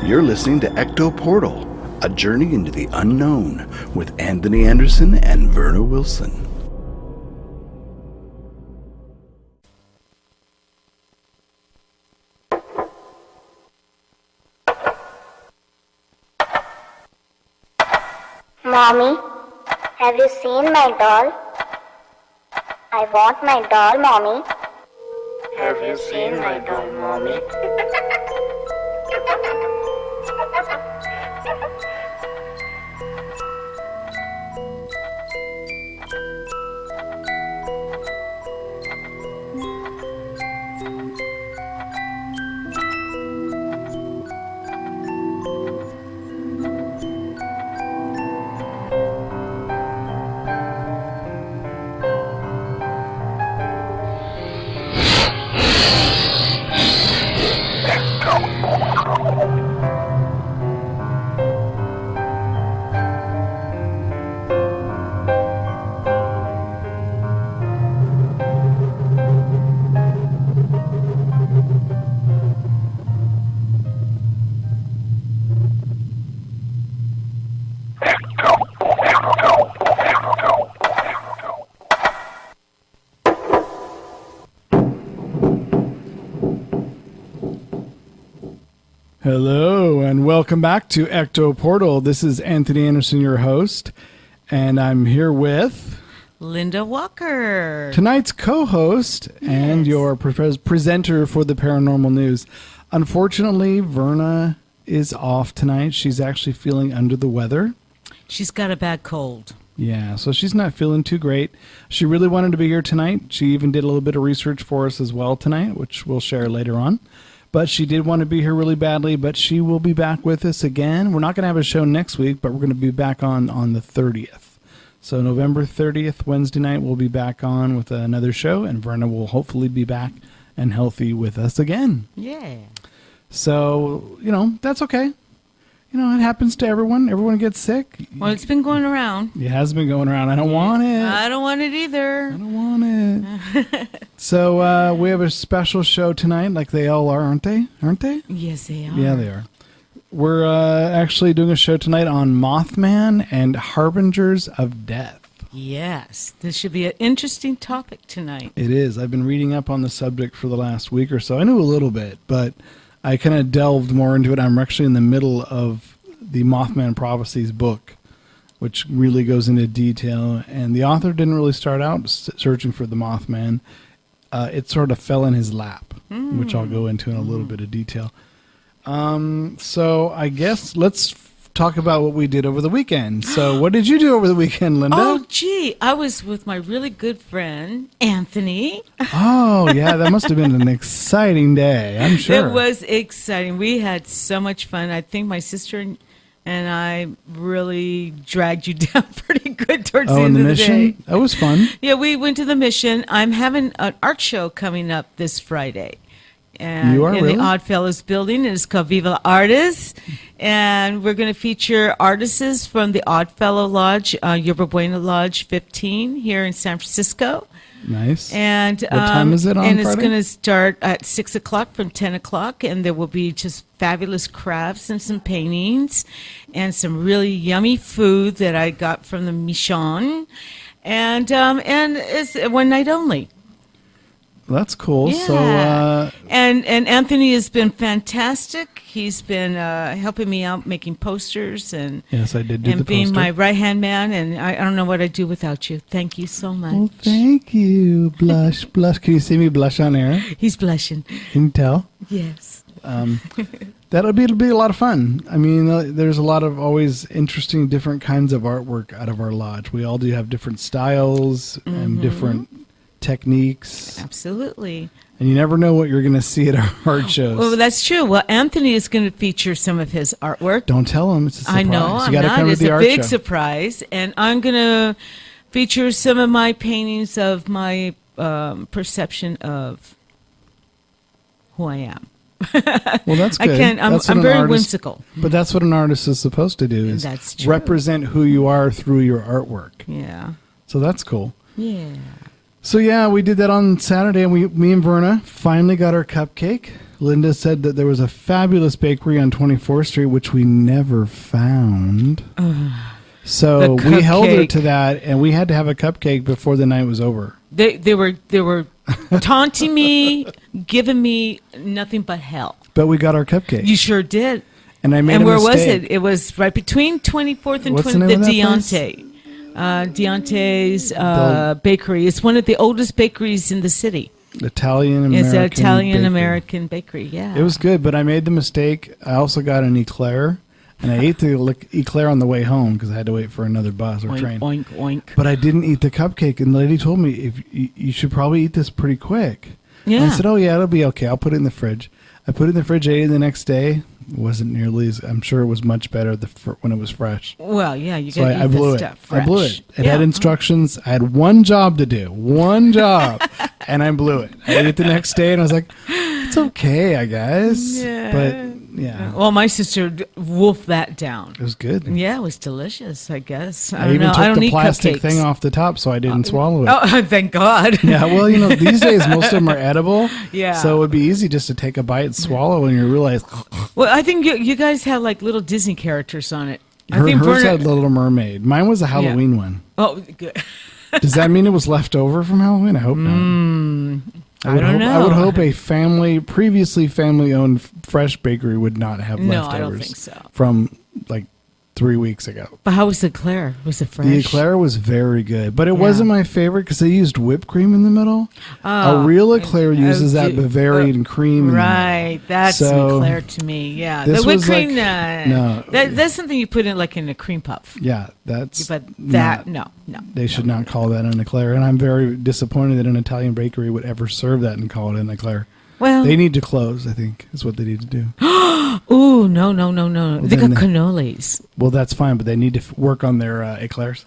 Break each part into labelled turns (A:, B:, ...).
A: You're listening to Ecto Portal, a journey into the unknown with Anthony Anderson and Verna Wilson.
B: Mommy, have you seen my doll? I want my doll, Mommy. Have you seen my doll, Mommy?
C: Hello, and welcome back to Ecto Portal. This is Anthony Anderson, your host, and I'm here with
D: Linda Walker,
C: tonight's co-host and your presenter for the paranormal news. Unfortunately, Verna is off tonight. She's actually feeling under the weather.
D: She's got a bad cold.
C: Yeah, so she's not feeling too great. She really wanted to be here tonight. She even did a little bit of research for us as well tonight, which we'll share later on. But she did want to be here really badly, but she will be back with us again. We're not going to have a show next week, but we're going to be back on the 30th. So November 30th, Wednesday night, we'll be back on with another show, and Verna will hopefully be back and healthy with us again.
D: Yeah.
C: So, that's okay. It happens to everyone. Everyone gets sick.
D: Well, it's been going around.
C: It has been going around. I don't want it.
D: I don't want it either.
C: I don't want it. So we have a special show tonight, like they all are, aren't they? Aren't they?
D: Yes, they are.
C: Yeah, they are. We're actually doing a show tonight on Mothman and Harbingers of Death.
D: Yes. This should be an interesting topic tonight.
C: It is. I've been reading up on the subject for the last week or so. I knew a little bit, but I kind of delved more into it. I'm actually in the middle of the Mothman Prophecies book, which really goes into detail. And the author didn't really start out searching for the Mothman. It sort of fell in his lap, which I'll go into in a little bit of detail. So I guess let's talk about what we did over the weekend. So what did you do over the weekend, Linda?
D: Oh, gee. I was with my really good friend, Anthony.
C: Oh, yeah. That must have been an exciting day, I'm sure.
D: It was exciting. We had so much fun. I think my sister and I really dragged you down pretty good towards the end of the day.
C: That was fun.
D: Yeah, we went to the Mission. I'm having an art show coming up this Friday. And
C: you are,
D: in
C: really?
D: the Oddfellows building. It's called Viva Artists. And we're going to feature artists from the Oddfellow Lodge, Yerba Buena Lodge 15 here in San Francisco.
C: Nice.
D: And
C: what time is it on
D: And
C: Friday?
D: it's going to start at 6 o'clock from 10 o'clock. And there will be just fabulous crafts and some paintings and some really yummy food that I got from the Mission. And it's one night only.
C: That's cool.
D: Yeah.
C: So,
D: and Anthony has been fantastic. He's been helping me out making posters and
C: yes, I did do
D: and
C: the
D: being
C: poster.
D: my right hand man. And I don't know what I'd do without you. Thank you so much.
C: Well, thank you. Blush. Can you see me blush on air?
D: He's blushing.
C: Can you tell?
D: Yes.
C: It'll be a lot of fun. I mean, there's a lot of always interesting, different kinds of artwork out of our lodge. We all do have different styles and different techniques.
D: Absolutely.
C: And you never know what you're going to see at our art shows.
D: Well, that's true. Well, Anthony is going to feature some of his artwork.
C: Don't tell him. It's a surprise.
D: I know.
C: You
D: I'm
C: gotta
D: not.
C: come to
D: It's
C: the
D: a
C: art
D: big
C: show.
D: surprise. And I'm going to feature some of my paintings of my perception of who I am.
C: Well, that's good.
D: I'm very whimsical.
C: But that's what an artist is supposed to do, is
D: That's true.
C: represent who you are through your artwork.
D: Yeah.
C: So that's cool.
D: Yeah.
C: So yeah, we did that on Saturday, and me and Verna finally got our cupcake. Linda said that there was a fabulous bakery on 24th Street, which we never found. So
D: The
C: we held her
D: cupcake.
C: to that, and we had to have a cupcake before the night was over.
D: They were taunting me, giving me nothing but hell.
C: But we got our cupcake.
D: You sure did.
C: And I made
D: And
C: a
D: where was
C: mistake.
D: it? It was right between 24th and
C: What's the
D: 20th.
C: name
D: The
C: of that place?
D: Deonte's bakery. It's one of the oldest bakeries in the city.
C: Italian American.
D: It's an Italian
C: bakery.
D: American bakery. Yeah.
C: It was good, but I made the mistake. I also got an eclair, and I ate the eclair on the way home because I had to wait for another bus or
D: oink,
C: train.
D: oink, oink.
C: But I didn't eat the cupcake, and the lady told me if you should probably eat this pretty quick. And
D: Yeah.
C: I said, "Oh yeah, it'll be okay. I'll put it in the fridge." I put it in the fridge. I ate it the next day. It wasn't nearly as. I'm sure it was much better when it was fresh.
D: Well, yeah, you
C: So
D: got to
C: I
D: eat
C: blew
D: this
C: it.
D: stuff
C: I
D: fresh.
C: blew it. It
D: Yeah.
C: had instructions. I had one job to do. One job. And I blew it. I ate it the next day, and I was like, it's okay, I guess.
D: Yeah.
C: But, yeah.
D: Well, my sister wolfed that down.
C: It was good.
D: Yeah, it was delicious, I guess. I
C: I
D: don't
C: even
D: know. I
C: took
D: don't
C: the
D: eat
C: plastic
D: cupcakes.
C: thing off the top so I didn't swallow it.
D: Oh, thank God.
C: Yeah, well, these days most of them are edible.
D: Yeah.
C: So it would be easy just to take a bite and swallow, and you realize
D: Well, I think you guys had like little Disney characters on it. I
C: hers
D: think Vernon-
C: had Little Mermaid. Mine was a Halloween one.
D: Oh, good.
C: Does that mean it was left over from Halloween? I hope not.
D: I don't know.
C: I would hope a previously family-owned fresh bakery would not have
D: No,
C: leftovers
D: I don't think so.
C: from like 3 weeks ago.
D: But how was the eclair? Was it fresh?
C: The eclair was very good, but it
D: Yeah.
C: wasn't my favorite because they used whipped cream in the middle.
D: Oh,
C: A real eclair uses that Bavarian cream. in there.
D: Right, that's
C: So,
D: an eclair to me. Yeah,
C: this
D: the whipped
C: was
D: cream.
C: like- no.
D: that's something you put in like in a cream puff.
C: Yeah, that's.
D: But that
C: not-
D: no.
C: They should not call that an eclair, and I'm very disappointed that an Italian bakery would ever serve that and call it an eclair.
D: Well,
C: They need to close. I think is what they need to do.
D: ooh, no. They got
C: then
D: cannolis.
C: Well, that's fine, but they need to work on their eclairs.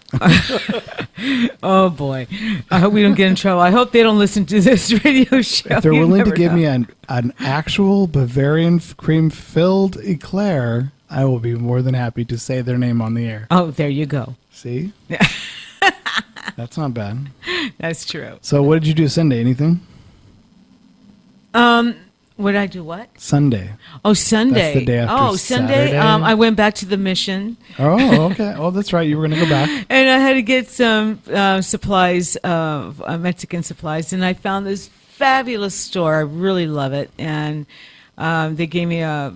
D: Oh boy, I hope we don't get in trouble. I hope they don't listen to this radio show.
C: If they're
D: You
C: willing to
D: never
C: give
D: know.
C: me an actual Bavarian cream filled eclair, I will be more than happy to say their name on the air.
D: Oh, there you go.
C: See? That's not bad.
D: That's true.
C: So what did you do Sunday? Anything?
D: Would I do what?
C: Sunday.
D: Oh, Sunday.
C: That's the day after
D: Oh, Sunday.
C: Saturday.
D: I went back to the mission,
C: Oh, okay. Oh, that's right. You were going to go back.
D: and I had to get some supplies, Mexican supplies, and I found this fabulous store. I really love it, and they gave me a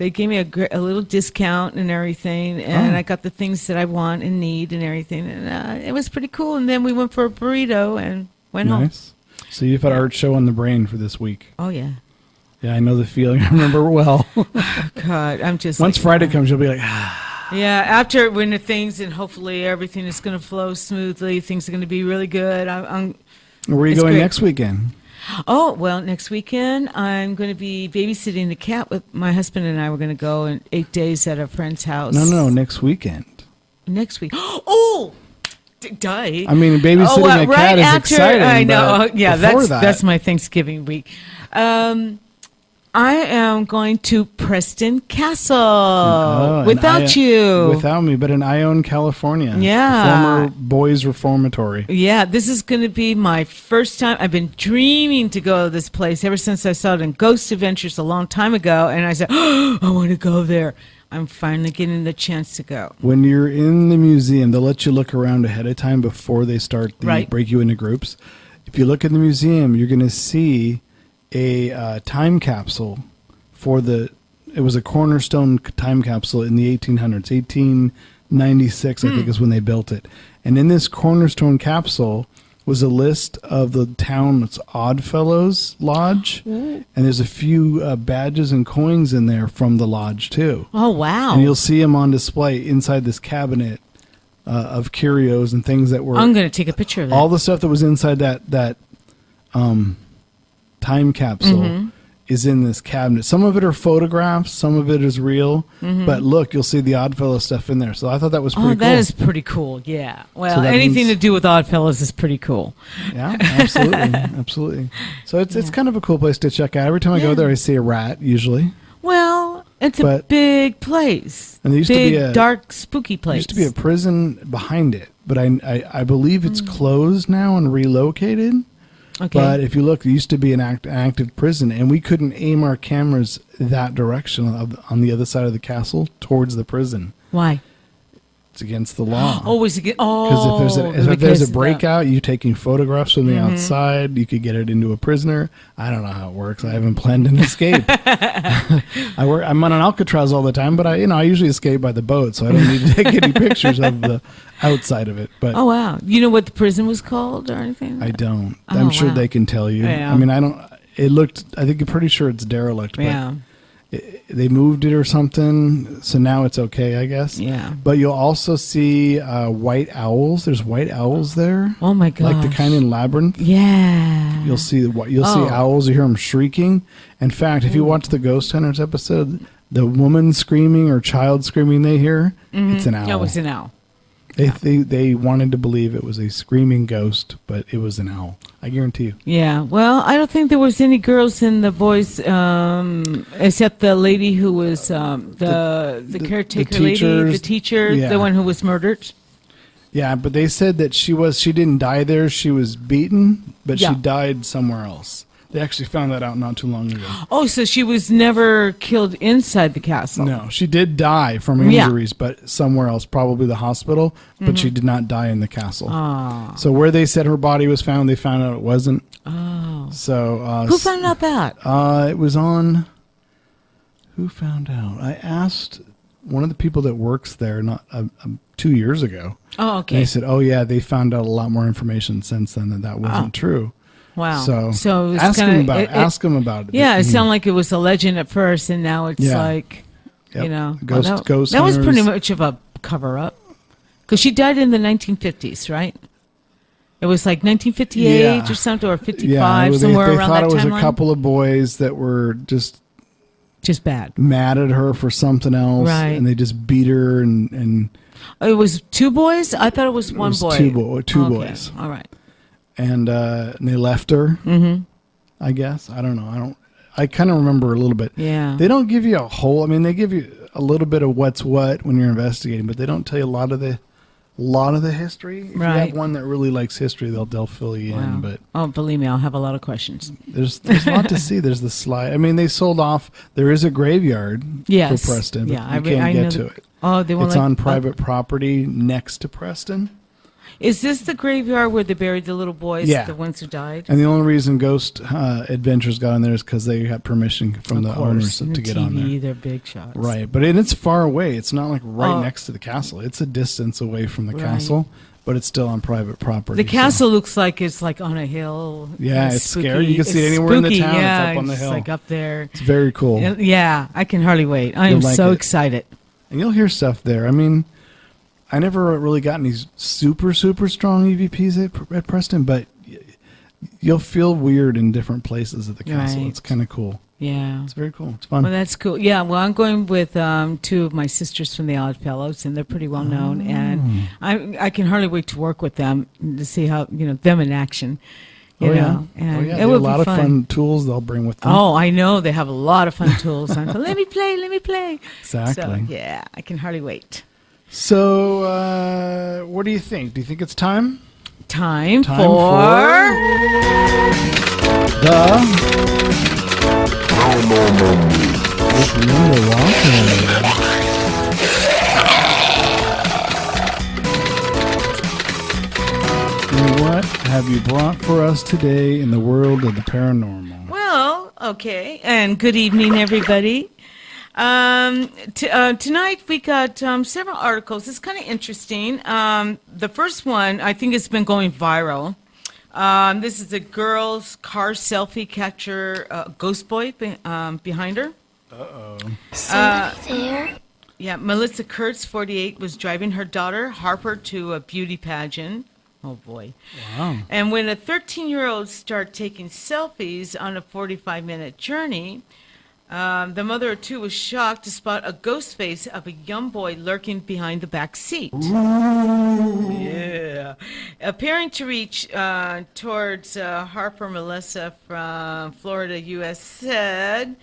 D: little discount and everything, and
C: Oh.
D: I got the things that I want and need and everything, and it was pretty cool. And then we went for a burrito and went home.
C: Nice. So you've had art show on the brain for this week.
D: Oh yeah.
C: Yeah, I know the feeling. I remember it well.
D: God, I'm just
C: Once
D: like,
C: Friday
D: wow.
C: comes, you'll be like, ah.
D: Yeah, after when the things and hopefully everything is going to flow smoothly, things are going to be really good.
C: Where are you
D: It's
C: going
D: great.
C: next weekend?
D: Oh, well, next weekend I'm going to be babysitting the cat with my husband, and I were going to go in 8 days at a friend's house.
C: No, next weekend.
D: Next week. Oh, die.
C: I mean, babysitting a cat is exciting.
D: I know.
C: but
D: Yeah,
C: before
D: that's my Thanksgiving week. I am going to Preston Castle
C: Oh,
D: without you.
C: Without me, but in Ione, California.
D: Yeah.
C: The former boys' reformatory.
D: Yeah, this is going to be my first time. I've been dreaming to go to this place ever since I saw it in Ghost Adventures a long time ago, and I said, oh, I want to go there. I'm finally getting the chance to go.
C: When you're in the museum, they'll let you look around ahead of time before they start
D: Right.
C: break you into groups. If you look in the museum, you're going to see a time capsule it was a cornerstone time capsule in the 1800s, 1896, I think is when they built it. And in this cornerstone capsule was a list of the town's Oddfellows Lodge. And there's a few badges and coins in there from the lodge, too.
D: Oh, wow.
C: And you'll see them on display inside this cabinet of curios and things that were
D: I'm going to take a picture of that.
C: all the stuff that was inside that time capsule is in this cabinet. Some of it are photographs, some of it is real. But look, you'll see the Oddfellows stuff in there. So I thought that was pretty
D: Oh,
C: cool.
D: that is pretty cool. Yeah. Well,
C: So that
D: anything
C: means-
D: to do with Oddfellows is pretty cool.
C: Yeah, absolutely, absolutely. So it's kind of a cool place to check out. Every time I go there, I see a rat usually.
D: Well, it's a
C: But-
D: big place.
C: And there used to
D: big,
C: be a-
D: dark, spooky
C: There
D: place.
C: used to be a prison behind it, but I believe it's closed now and relocated.
D: Okay.
C: But if you look, it used to be an active prison, and we couldn't aim our cameras that direction on the other side of the castle towards the prison.
D: Why?
C: It's against the law.
D: Oh, was it?
C: Because if there's a breakout, you taking photographs from the outside, you could get it into a prisoner. I don't know how it works. I haven't planned an escape. I'm on an Alcatraz all the time, but I usually escape by the boat, so I don't need to take any pictures of the outside of it. But
D: oh wow, you know what the prison was called or anything?
C: I don't.
D: Oh,
C: I'm sure
D: wow.
C: they can tell you.
D: Yeah.
C: I mean, I don't. It looked. I think I'm pretty sure it's derelict. But
D: Yeah.
C: they moved it or something, so now it's okay, I guess.
D: Yeah.
C: But you'll also see white owls. There's white owls there.
D: Oh my god.
C: Like the kind in Labyrinth.
D: Yeah.
C: You'll see see
D: Oh.
C: owls. You hear them shrieking. In fact, if you watch the Ghost Hunters episode, the woman screaming or child screaming they hear, it's an owl.
D: No, it's an owl.
C: They wanted to believe it was a screaming ghost, but it was an owl. I guarantee you.
D: Yeah. Well, I don't think there was any girls and the boys, except the lady who was the caretaker lady, the
C: teachers,
D: teacher,
C: yeah.
D: the one who was murdered.
C: Yeah, but they said that she didn't die there. She was beaten, but
D: Yeah.
C: she died somewhere else. They actually found that out not too long ago.
D: Oh, so she was never killed inside the castle.
C: No, she did die from
D: Yeah.
C: injuries, but somewhere else, probably the hospital, but she did not die in the castle.
D: Ah.
C: So where they said her body was found, they found out it wasn't.
D: Oh.
C: So
D: Who found out that?
C: it was on. Who found out? I asked one of the people that works there 2 years ago.
D: Oh,
C: And
D: okay.
C: they said, "Oh yeah, they found out a lot more information since then that wasn't true."
D: Wow.
C: So,
D: it was
C: ask
D: kinda-
C: him about
D: it-
C: ask him about it.
D: Yeah, it
C: Mhm.
D: sounded like it was a legend at first, and now it's
C: Yeah.
D: like,
C: Yep.
D: you know,
C: Ghost
D: that was pretty
C: hunters.
D: much of a cover up, because she died in the 1950s, right? It was like 1958
C: Yeah.
D: or something, or 55,
C: Yeah, they
D: somewhere
C: thought
D: around that
C: it was
D: timeline.
C: a couple of boys that were just
D: Just bad.
C: mad at her for something else,
D: Right.
C: and they just beat her, and
D: It was two boys. I thought it was one
C: was
D: boy.
C: two
D: Okay.
C: boys.
D: All right.
C: and they left her. Mm-hmm. I guess I don't know. I kind of remember a little bit.
D: Yeah.
C: They don't give you a whole. I mean, they give you a little bit of what's what when you're investigating, but they don't tell you a lot of the history. If you
D: Right.
C: have one that really likes history, they'll fill you
D: Wow.
C: in. But
D: Oh, believe me, I'll have a lot of questions.
C: there's a lot to see. There's the slide. I mean, they sold off. There is a graveyard
D: Yes.
C: for Preston, but
D: Yeah,
C: you can't
D: I
C: get
D: know
C: to
D: that-
C: it.
D: Oh, they won't
C: It's
D: let-
C: on private property next to Preston.
D: Is this the graveyard where they buried the little boys,
C: Yeah.
D: the ones who died?
C: And the only reason Ghost Adventures got on there is because they got permission from
D: Of
C: the
D: course,
C: owners
D: and
C: to
D: the
C: get
D: TV,
C: on there.
D: They're big shots.
C: Right, but it's far away. It's not like right
D: Oh.
C: next to the castle. It's a distance away from the
D: Right.
C: castle, but it's still on private property.
D: The
C: so-
D: castle looks like it's like on a hill.
C: Yeah,
D: Kinda
C: it's scary. You can see it
D: It's
C: anywhere in the
D: spooky,
C: town. It's
D: Yeah,
C: up on the
D: it's
C: hill.
D: like up there.
C: It's very cool.
D: Yeah, I can hardly wait. I am
C: You'll like
D: so
C: it.
D: excited.
C: And you'll hear stuff there. I mean, I never really got any super strong EVPs at Preston, but you'll feel weird in different places at the castle.
D: Right.
C: It's kind of cool.
D: Yeah.
C: It's very cool. It's fun.
D: Well, that's cool. Yeah, well, I'm going with two of my sisters from the Odd Fellows, and they're pretty well known. And I can hardly wait to work with them to see how, them in action. You know, and
C: oh, yeah.
D: it
C: There are a
D: would
C: lot
D: be
C: of fun tools they'll bring with them.
D: Oh, I know. They have a lot of fun tools. I'm like, let me play.
C: Exactly.
D: So, yeah, I can hardly wait.
C: So, what do you think? Do you think it's time?
D: Time
C: Time
D: for...
C: The with Linda Walker. And what have you brought for us today in the world of the paranormal?
D: Well, okay, and good evening, everybody. Tonight we got several articles. It's kind of interesting. The first one, I think it's been going viral. This is a girl's car selfie catcher, ghost boy behind her.
B: Somebody there?
D: Yeah, Melissa Kurtz, 48, was driving her daughter, Harper, to a beauty pageant. Oh, boy.
C: Wow.
D: And when a 13-year-old started taking selfies on a 45-minute journey, the mother of two was shocked to spot a ghost face of a young boy lurking behind the back seat. Yeah. Appearing to reach towards Harper Melissa from Florida, U.S., said,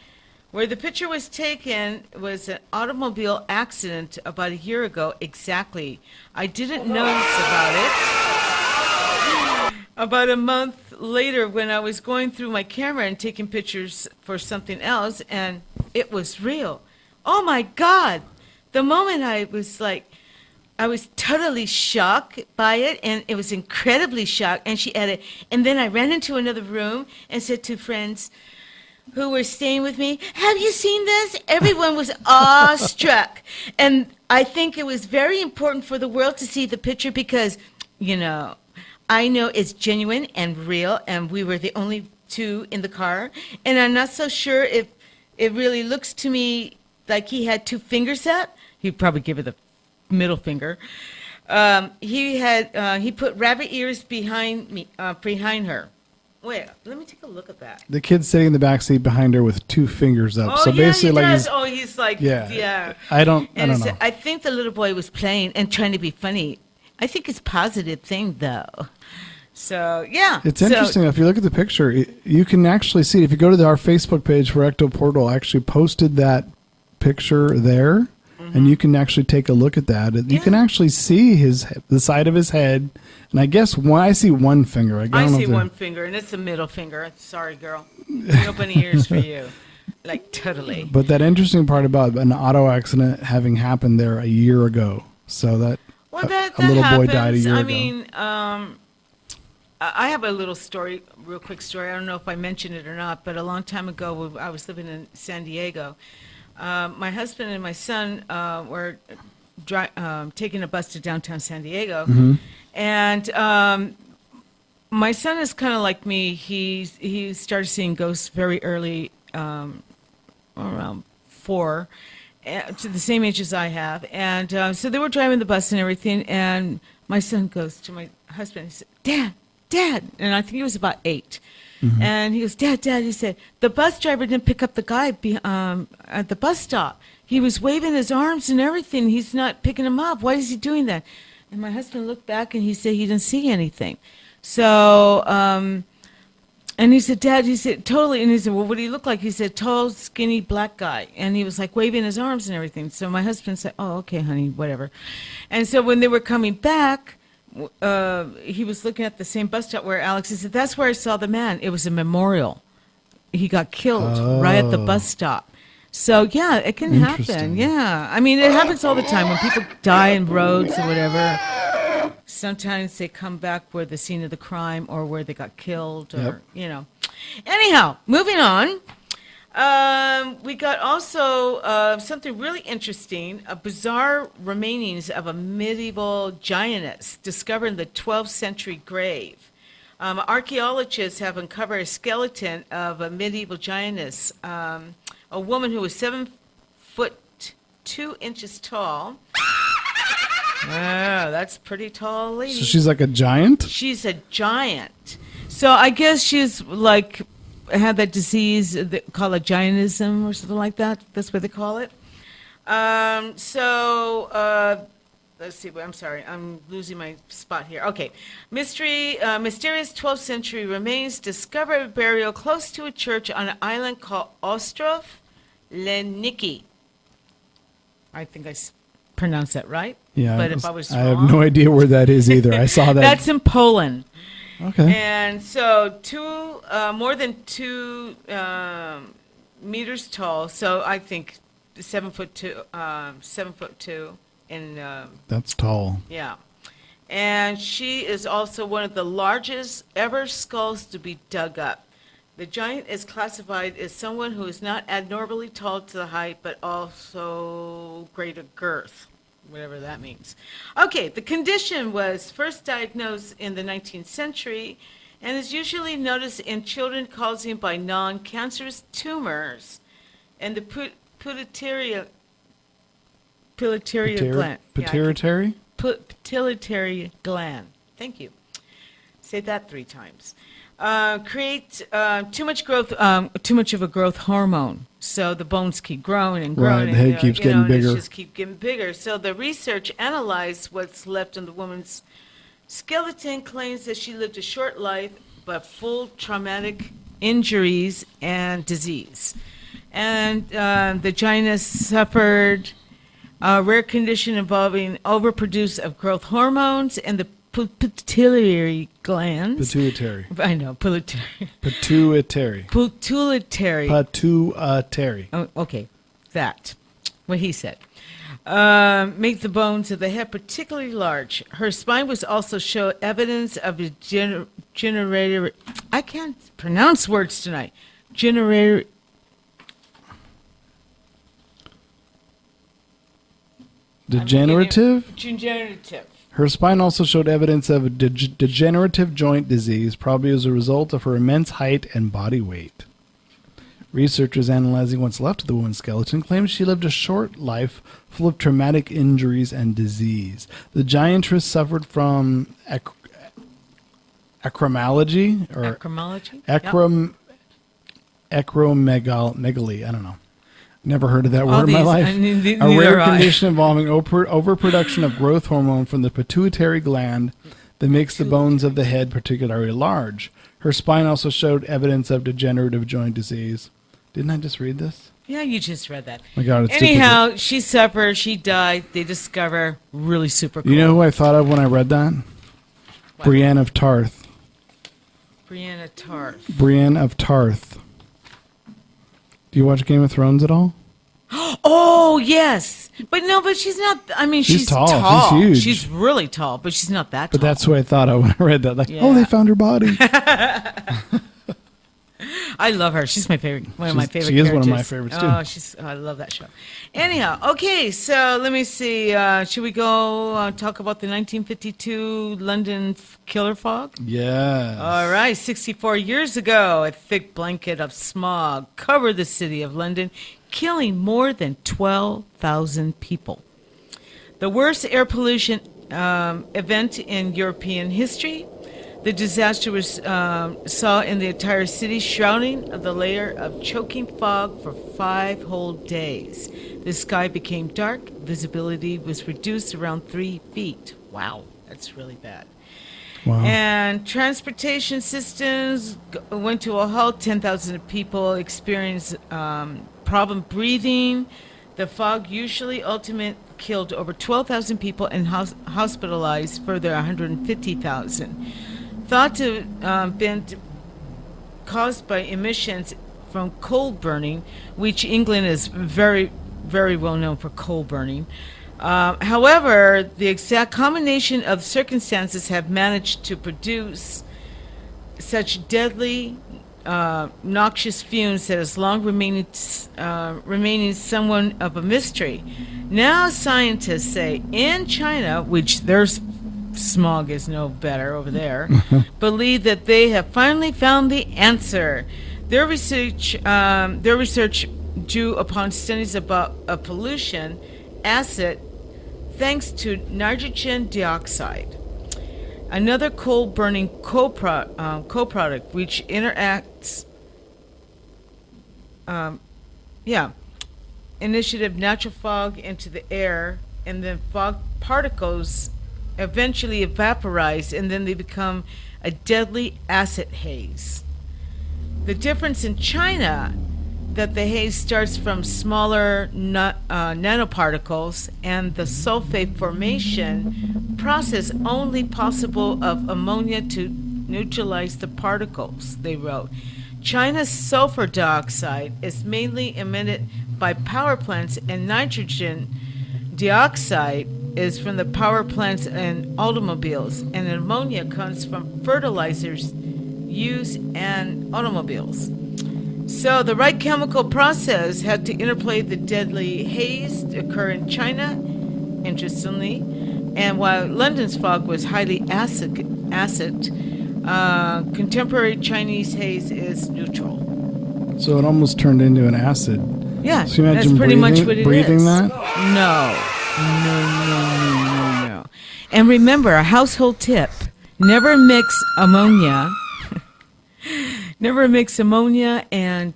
D: where the picture was taken was an automobile accident about a year ago exactly. I didn't notice about it. about a month later when I was going through my camera and taking pictures for something else, and it was real. Oh my God. The moment I was totally shocked by it, and it was incredibly shocked. And she added, and then I ran into another room and said to friends who were staying with me, have you seen this? Everyone was awestruck. And I think it was very important for the world to see the picture because, I know it's genuine and real, and we were the only two in the car. And I'm not so sure if it really looks to me like he had two fingers up. He'd probably give her the middle finger. He put rabbit ears behind her. Wait, let me take a look at that.
C: The kid's sitting in the back seat behind her with two fingers up.
D: Oh,
C: so
D: yeah,
C: basically,
D: he
C: like
D: does. He's like, yeah.
C: I don't know.
D: I think the little boy was playing and trying to be funny. I think it's a positive thing, though. So, yeah.
C: It's interesting. If you look at the picture, you can actually see, if you go to our Facebook page for Ecto Portal, I actually posted that picture there, and you can actually take a look at that. You can actually see the side of his head, and I guess I see one finger.
D: I see one finger, and it's the middle finger. Sorry, girl. No bunny ears for you. Like, totally.
C: But that interesting part about an auto accident having happened there a year ago, so that a little boy died a year ago.
D: I mean, I have a little story, real quick story. I don't know if I mentioned it or not, but a long time ago, I was living in San Diego. My husband and my son were taking a bus to downtown San Diego, and my son is kind of like me. He started seeing ghosts very early, around 4. To the same age as I have, and so they were driving the bus and everything, and my son goes to my husband, he said, Dad, and I think he was about 8, and he goes, Dad, he said, the bus driver didn't pick up the guy at the bus stop. He was waving his arms and everything. He's not picking him up. Why is he doing that? And my husband looked back, and he said he didn't see anything. So, and he said, Dad, he said, totally. And he said, well, what do he look like? He said, tall, skinny, black guy. And he was like waving his arms and everything. So my husband said, oh, okay, honey, whatever. And so when they were coming back, he was looking at the same bus stop where Alex, he said, that's where I saw the man. It was a memorial. He got killed right at the bus stop. So, yeah, it can happen. Yeah. I mean, it happens all the time when people die in roads or whatever. Sometimes they come back where the scene of the crime or where they got killed or, Anyhow, moving on. We got also something really interesting, a bizarre remainings of a medieval giantess discovered in the 12th century grave. Archaeologists have uncovered a skeleton of a medieval giantess, a woman who was 7 foot 2 inches tall. Yeah, that's pretty tall lady.
C: So she's like a giant?
D: She's a giant. So I guess she's like had that disease called a giantism or something like that. That's what they call it. Let's see. I'm sorry. I'm losing my spot here. Okay. Mysterious 12th century remains discovered burial close to a church on an island called Ostrov Leniki. I think I pronounced that right.
C: Yeah.
D: But if I was wrong,
C: I have no idea where that is either. I saw that.
D: That's in Poland.
C: Okay.
D: And so more than 2 meters tall. So I think 7 foot 2, 7 foot 2.
C: That's tall.
D: Yeah. And she is also one of the largest ever skulls to be dug up. The giant is classified as someone who is not abnormally tall to the height, but also greater girth, whatever that means. Okay, the condition was first diagnosed in the 19th century and is usually noticed in children caused by non-cancerous tumors and the pituitary gland.
C: Pituitary?
D: Pituitary gland. Thank you. Say that 3 times. Create too much growth, too much of a growth hormone. So the bones keep growing and growing.
C: Right, the head keeps getting bigger.
D: It just keep getting bigger. So the research analyzed what's left in the woman's skeleton, claims that she lived a short life, but full traumatic injuries and disease. And the giantess suffered a rare condition involving overproduce of growth hormones and the pituitary glands.
C: Pituitary.
D: I know, pituitary.
C: Pituitary.
D: Pituitary.
C: Pituitary.
D: Oh, okay, that. What he said. Make the bones of the head particularly large. Her spine was also show evidence of a generator. I can't pronounce words tonight. Degenerative. Degenerative.
C: Her spine also showed evidence of a degenerative joint disease, probably as a result of her immense height and body weight. Researchers analyzing what's left of the woman's skeleton claim she lived a short life full of traumatic injuries and disease. The giantess suffered from acromegaly. Acromegaly. I don't know. Never heard of that word in my life. A rare condition involving overproduction of growth hormone from the pituitary gland that makes the bones of the head particularly large. Her spine also showed evidence of degenerative joint disease. Didn't I just read this?
D: Yeah, you just read that.
C: My God, it's
D: Anyhow,
C: duplicate.
D: she suffered. She died. They discover really super cool.
C: You know who I thought of when I read that?
D: What?
C: Brienne of Tarth.
D: Brienne of Tarth.
C: Brienne of Tarth. Do you watch Game of Thrones at all?
D: Oh, yes. But she's not. I mean, she's
C: tall.
D: tall.
C: She's huge.
D: She's really tall, but she's not that tall.
C: But that's who I thought of when I read that. Like,
D: Yeah.
C: oh, they found her body.
D: I love her. She's my favorite. One of my favorite.
C: She is one of my
D: characters.
C: favorites, too.
D: I love that show. Anyhow, okay. So let me see. Should we go talk about the 1952 London killer fog?
C: Yes.
D: All right. 64 years ago, a thick blanket of smog covered the city of London, killing more than 12,000 people. The worst air pollution event in European history. The disaster was saw in the entire city, shrouding of the layer of choking fog for 5 whole days. The sky became dark. Visibility was reduced around 3 feet. Wow, that's really bad.
C: Wow.
D: And transportation systems went to a halt. 10,000 people experienced problem breathing. The fog ultimately killed over 12,000 people and hospitalized further 150,000. Thought to have been caused by emissions from coal burning, which England is very, very well known for coal burning. However, the exact combination of circumstances have managed to produce such deadly, noxious fumes that has long remaining somewhat of a mystery. Now scientists say in China, which there's smog is no better over there, believe that they have finally found the answer. Their research drew upon studies about a pollution acid thanks to nitrogen dioxide, another coal-burning co-product which interacts initiative natural fog into the air, and then fog particles eventually vaporize, and then they become a deadly acid haze. The difference in China, that the haze starts from smaller nanoparticles, and the sulfate formation process only possible of ammonia to neutralize the particles, they wrote. China's sulfur dioxide is mainly emitted by power plants, and nitrogen dioxide is from the power plants and automobiles, and ammonia comes from fertilizers used in automobiles. So the right chemical process had to interplay the deadly haze to occur in China, interestingly, and while London's fog was highly acid, contemporary Chinese haze is neutral.
C: So it almost turned into an acid.
D: Yeah,
C: So you imagine
D: that's pretty much what it
C: breathing
D: is.
C: that?
D: No. And remember, a household tip: never mix ammonia. Never mix ammonia and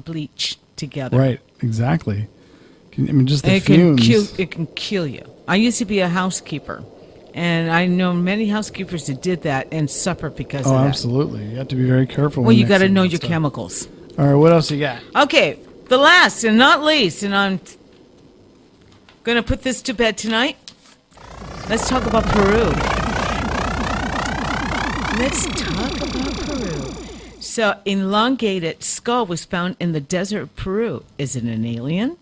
D: bleach together.
C: Right, exactly. Just the
D: It
C: fumes.
D: can kill you. I used to be a housekeeper, and I know many housekeepers that did that and suffered because of that.
C: Absolutely. You have to be very careful.
D: Well,
C: when
D: you got to
C: mixing
D: know
C: that
D: your
C: stuff.
D: chemicals.
C: All right, what else you got?
D: Okay, the last and not least, and I'm Going to put this to bed tonight. Let's talk about Peru. Let's talk about Peru. So, elongated skull was found in the desert of Peru. Is it an alien?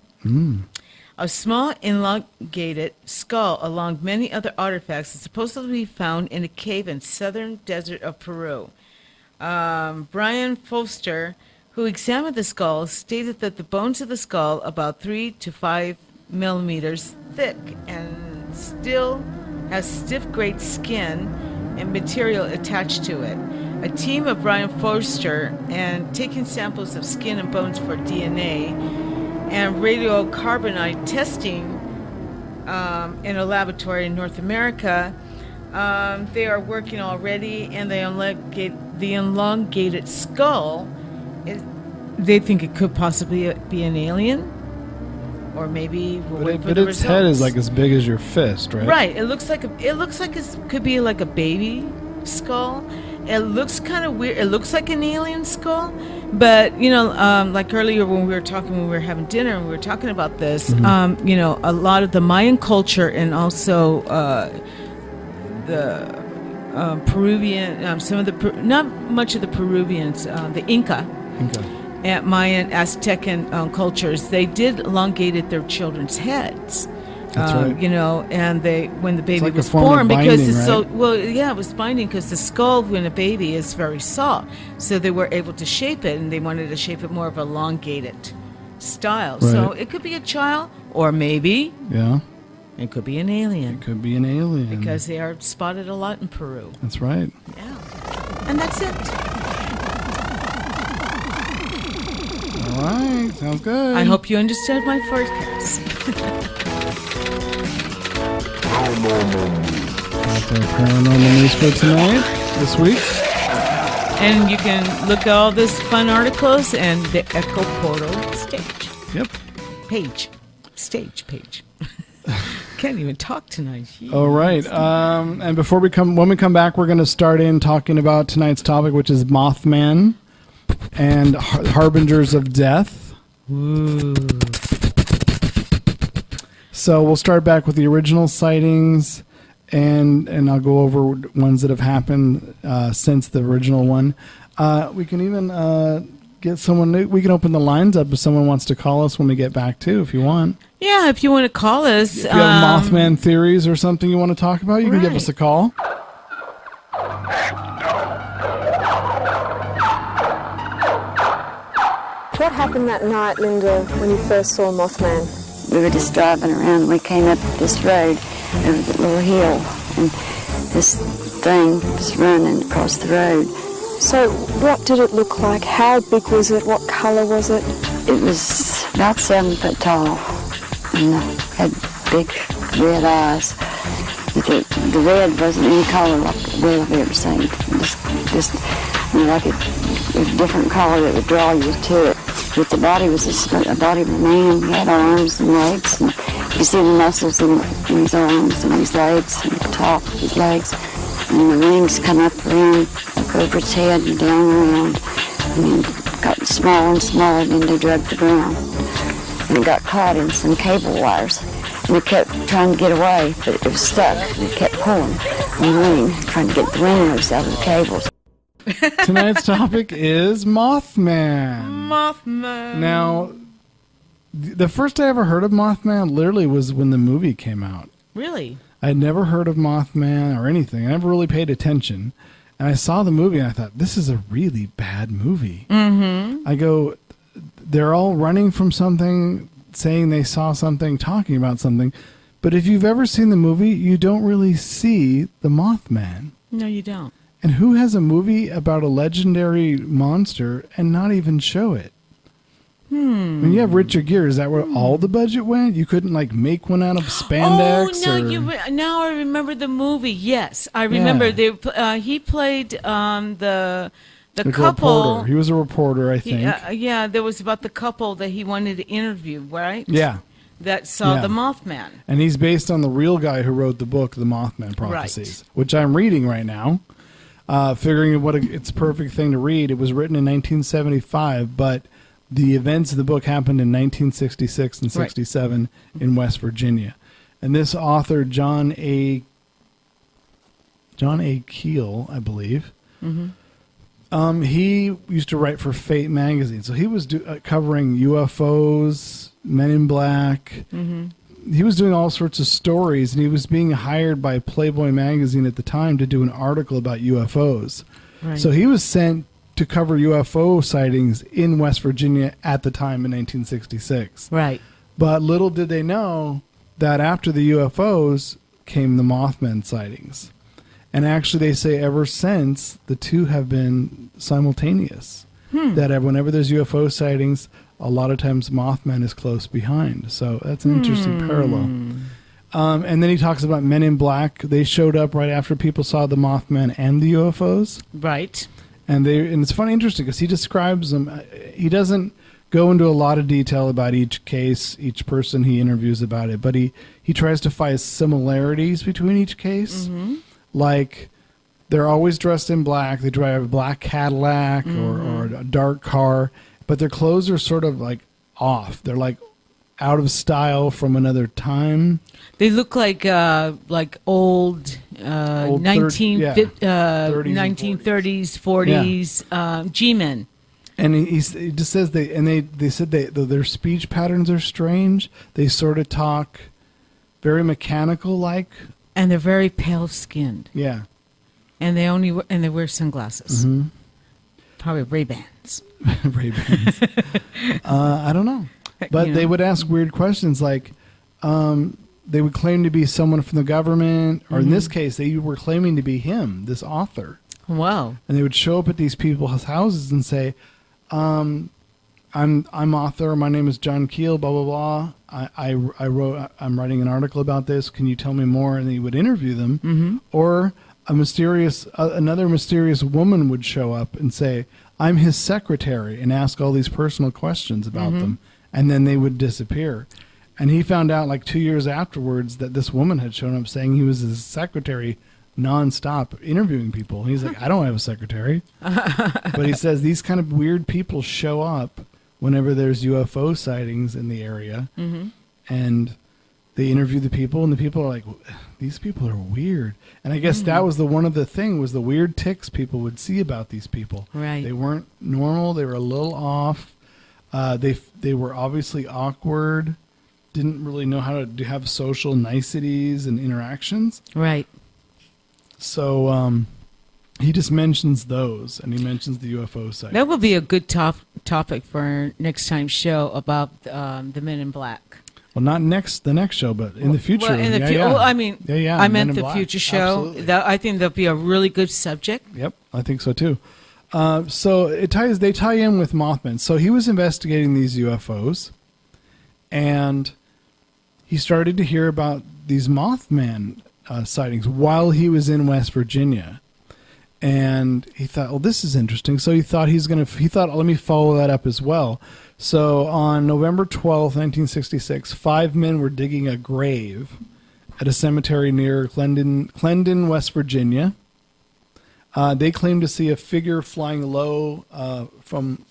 D: A small elongated skull, along many other artifacts, is supposedly be found in a cave in southern desert of Peru. Brian Foster, who examined the skull, stated that the bones of the skull about 3 to 5 millimeters thick and still has stiff gray skin and material attached to it. A team of Brian Foster and taking samples of skin and bones for DNA and radiocarbonite testing in a laboratory in North America. They are working already, and the elongated skull, they think it could possibly be an alien, or maybe we'll wait for
C: but
D: the
C: its head is
D: results.
C: like as big as your fist, right?
D: Right. It looks like it could be like a baby skull. It looks kind of weird. It looks like an alien skull, but like earlier when we were having dinner and we were talking about this, a lot of the Mayan culture and also the Peruvian, some of the not much of the Peruvians, the Inca. At Mayan, Aztecan cultures, they did elongated their children's heads.
C: That's right.
D: And when the baby
C: like a
D: was
C: form of
D: born, because
C: binding,
D: it's so
C: right?
D: it was binding because the skull when a baby is very soft, so they were able to shape it, and they wanted to shape it more of elongated style.
C: Right.
D: So it could be a child, or maybe it could be an alien.
C: It could be an alien.
D: Because they are spotted a lot in Peru.
C: That's right.
D: Yeah, and that's it.
C: All right, sounds good.
D: I hope you understood my forecast.
C: That's our paranormal news for tonight, this week.
D: And you can look at all these fun articles and the Ecto Portal stage.
C: Yep.
D: Stage page. Can't even talk tonight. Jeez.
C: All right. And when we come back, we're going to start in talking about tonight's topic, which is Mothman and Harbingers of Death.
D: Ooh.
C: So we'll start back with the original sightings, and I'll go over ones that have happened since the original one. We can even get someone. We can open the lines up if someone wants to call us when we get back too, if you want.
D: Yeah, if you want to call us.
C: If you have Mothman theories or something you want to talk about, you can give us a call.
E: What happened that night, Linda, when you first saw Mothman?
F: We were just driving around. We came up this road over the little hill, and this thing was running across the road.
E: So what did it look like? How big was it? What color was it?
F: It was about 7 foot tall and had big red eyes. But the red wasn't any color like red I've ever seen. Just like a different color that would draw you to it. But the body was a body of a man. He had arms and legs, and you see the muscles in his arms and his legs, and the top of his legs, and the wings come up around, up over his head and down around, and then got smaller and smaller, and then they dug the ground, and it got caught in some cable wires, and it kept trying to get away, but it was stuck, and it kept pulling on the wing, trying to get the wing loose out of the cables.
C: Tonight's topic is Mothman.
D: Mothman.
C: Now, the first I ever heard of Mothman literally was when the movie came out.
D: Really?
C: I had never heard of Mothman or anything. I never really paid attention. And I saw the movie and I thought, this is a really bad movie. Mm-hmm. I go, they're all running from something, saying they saw something, talking about something. But if you've ever seen the movie, you don't really see the Mothman.
D: No, you don't.
C: And who has a movie about a legendary monster and not even show it? When you have Richard Gere, is that where all the budget went? You couldn't make one out of spandex?
D: Oh no! Now I remember the movie. Yes, I remember.
C: Yeah.
D: He played the
C: Like
D: couple.
C: reporter. He was a reporter, I think.
D: Yeah, there was about the couple that he wanted to interview, right?
C: Yeah.
D: That saw
C: Yeah.
D: the Mothman.
C: And he's based on the real guy who wrote the book, The Mothman Prophecies, which I'm reading right now. Figuring it's a perfect thing to read. It was written in 1975, but the events of the book happened in 1966 and 67 in West Virginia. And this author, John A. Keel, I believe, he used to write for Fate magazine. So he was covering UFOs, Men in Black. He was doing all sorts of stories, and he was being hired by Playboy magazine at the time to do an article about UFOs.
D: Right.
C: So he was sent to cover UFO sightings in West Virginia at the time in 1966.
D: Right.
C: But little did they know that after the UFOs came the Mothman sightings. And actually they say ever since, the two have been simultaneous. That whenever there's UFO sightings, a lot of times Mothman is close behind. So that's an interesting parallel. And then he talks about Men in Black. They showed up right after people saw the Mothman and the UFOs.
D: Right.
C: And it's funny, interesting, because he describes them. He doesn't go into a lot of detail about each case, each person he interviews about it, but he tries to find similarities between each case. Like, they're always dressed in black. They drive a black Cadillac or a dark car, but their clothes are sort of like off. They're like out of style from another time.
D: They look like old, 1930s, 40s G-men.
C: And he just says they said their speech patterns are strange. They sort of talk very mechanical like.
D: And they're very pale skinned.
C: Yeah.
D: And they wear sunglasses. Probably Ray-Bans.
C: Ray-Bans. I don't know. But they would ask weird questions like, they would claim to be someone from the government, or in this case, they were claiming to be him, this author.
D: Wow. And
C: they would show up at these people's houses and say, I'm author, my name is John Keel, blah, blah, blah. I'm writing an article about this. Can you tell me more? And they would interview them. Or another mysterious woman would show up and say, I'm his secretary, and ask all these personal questions about them. And then they would disappear. And he found out like 2 years afterwards that this woman had shown up saying he was his secretary nonstop interviewing people. He's like, I don't have a secretary. But he says these kind of weird people show up whenever there's UFO sightings in the area. And they interview the people, and the people are like, these people are weird. And I guess that was the weird tics people would see about these people.
D: Right.
C: They weren't normal. They were a little off. They were obviously awkward, didn't really know how to have social niceties and interactions.
D: Right.
C: So he just mentions those, and he mentions the UFO site.
D: That would be a good topic for our next time show about the Men in Black.
C: Well, not the next show, but in the future.
D: Well, in the future. Well, I mean, I meant the future show. I think that'll be a really good subject.
C: Yep, I think so too. So they tie in with Mothman. So he was investigating these UFOs, and he started to hear about these Mothman sightings while he was in West Virginia. And he thought, well, this is interesting. So he thought let me follow that up as well. So on November 12th, 1966, 5 men were digging a grave at a cemetery near Clendon, West Virginia. They claimed to see a figure flying low from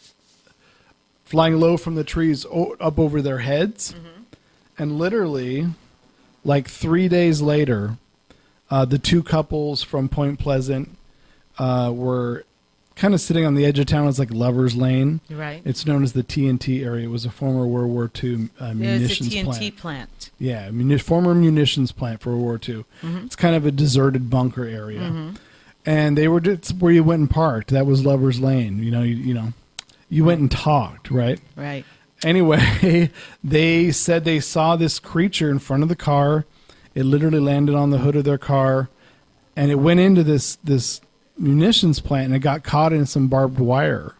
C: the trees up over their heads. And literally, like 3 days later, the two couples from Point Pleasant were kind of sitting on the edge of town. It's like Lover's Lane.
D: Right.
C: It's known as the TNT area. It was a former World War II munitions plant.
D: It's a TNT plant.
C: Yeah, former munitions plant for World War II. It's kind of a deserted bunker area. And it's where you went and parked. That was Lover's Lane. You went and talked, right? Right. Anyway, they said they saw this creature in front of the car. It literally landed on the hood of their car, and it went into this munitions plant, and it got caught in some barbed wire,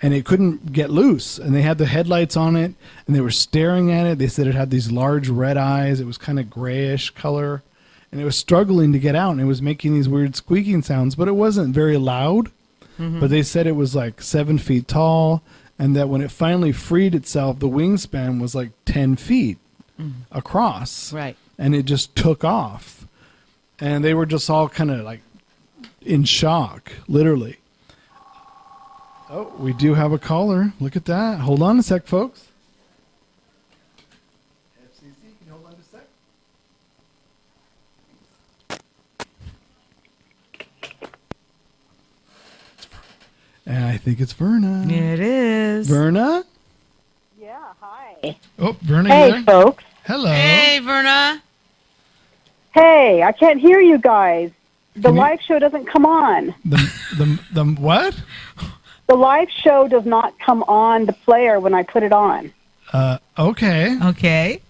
C: and it couldn't get loose. And they had the headlights on it, and they were staring at it. They said it had these large red eyes. It was kind of grayish color, and it was struggling to get out, and it was making these weird squeaking sounds, but it wasn't very loud. But they said it was like 7 feet tall, and that when it finally freed itself, the wingspan was like 10 feet across. Right. And it just took off. And they were just all kind of like in shock, literally. Oh, we do have a caller. Look at that. Hold on a sec, folks. FCC, can you hold on a sec? And I think it's Verna.
D: It is.
C: Verna?
G: Yeah, hi.
C: Oh, Verna, you
G: Hey,
C: there?
G: folks.
C: Hello.
D: Hey, Verna.
G: Hey, I can't hear you guys. The
C: Can you-
G: live show doesn't come on.
C: The what?
G: The live show does not come on the player when I put it on.
C: Okay.
D: Okay.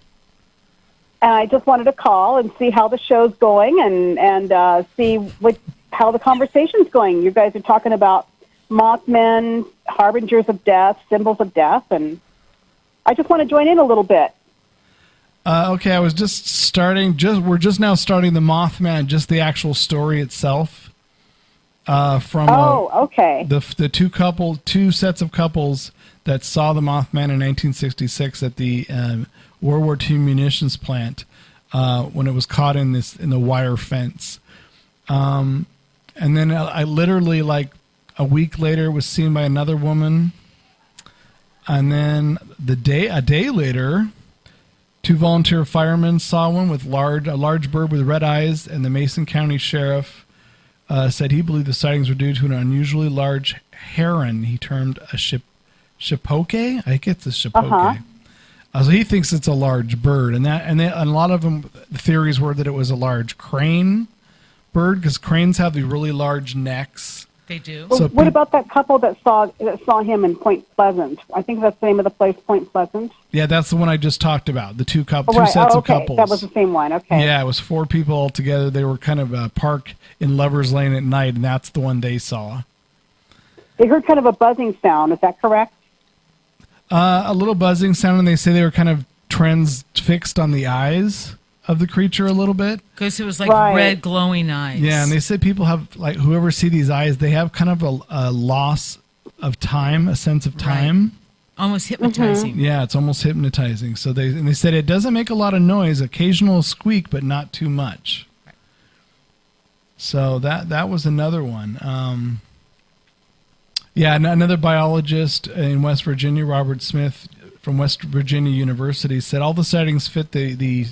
G: And I just wanted to call and see how the show's going and see how the conversation's going. You guys are talking about Mothmen, harbingers of death, symbols of death, and I just want to join in a little bit.
C: Okay, I was just starting. We're just now starting the Mothman, just the actual story itself. From
G: okay.
C: the two sets of couples that saw the Mothman in 1966 at the World War II munitions plant when it was caught in the wire fence, and then I literally like a week later was seen by another woman, and then a day later. Two volunteer firemen saw one with a large bird with red eyes, and the Mason County Sheriff said he believed the sightings were due to an unusually large heron he termed a shipoke. I think it's a shipoke. So he thinks it's a large bird, and a lot of them, the theories were that it was a large crane bird because cranes have the really large necks.
D: They do.
G: Well, what about that couple that saw him in Point Pleasant? I think that's the name of the place, Point Pleasant.
C: Yeah, that's the one I just talked about. The two
G: Right.
C: sets
G: okay.
C: of couples.
G: That was the same one. Okay.
C: Yeah, it was 4 people all together. They were kind of parked in Lover's Lane at night, and that's the one they saw.
G: They heard kind of a buzzing sound. Is that correct?
C: A little buzzing sound, and they say they were kind of transfixed on the eyes of the creature a little bit.
D: Because it was like
G: Right.
D: red glowing eyes.
C: Yeah, and they said people have, like, whoever see these eyes, they have kind of a loss of time, a sense of time.
D: Almost hypnotizing.
C: Yeah, it's almost hypnotizing. So they said it doesn't make a lot of noise, occasional squeak, but not too much. So that was another one. Yeah, another biologist in West Virginia, Robert Smith from West Virginia University, said all the sightings fit the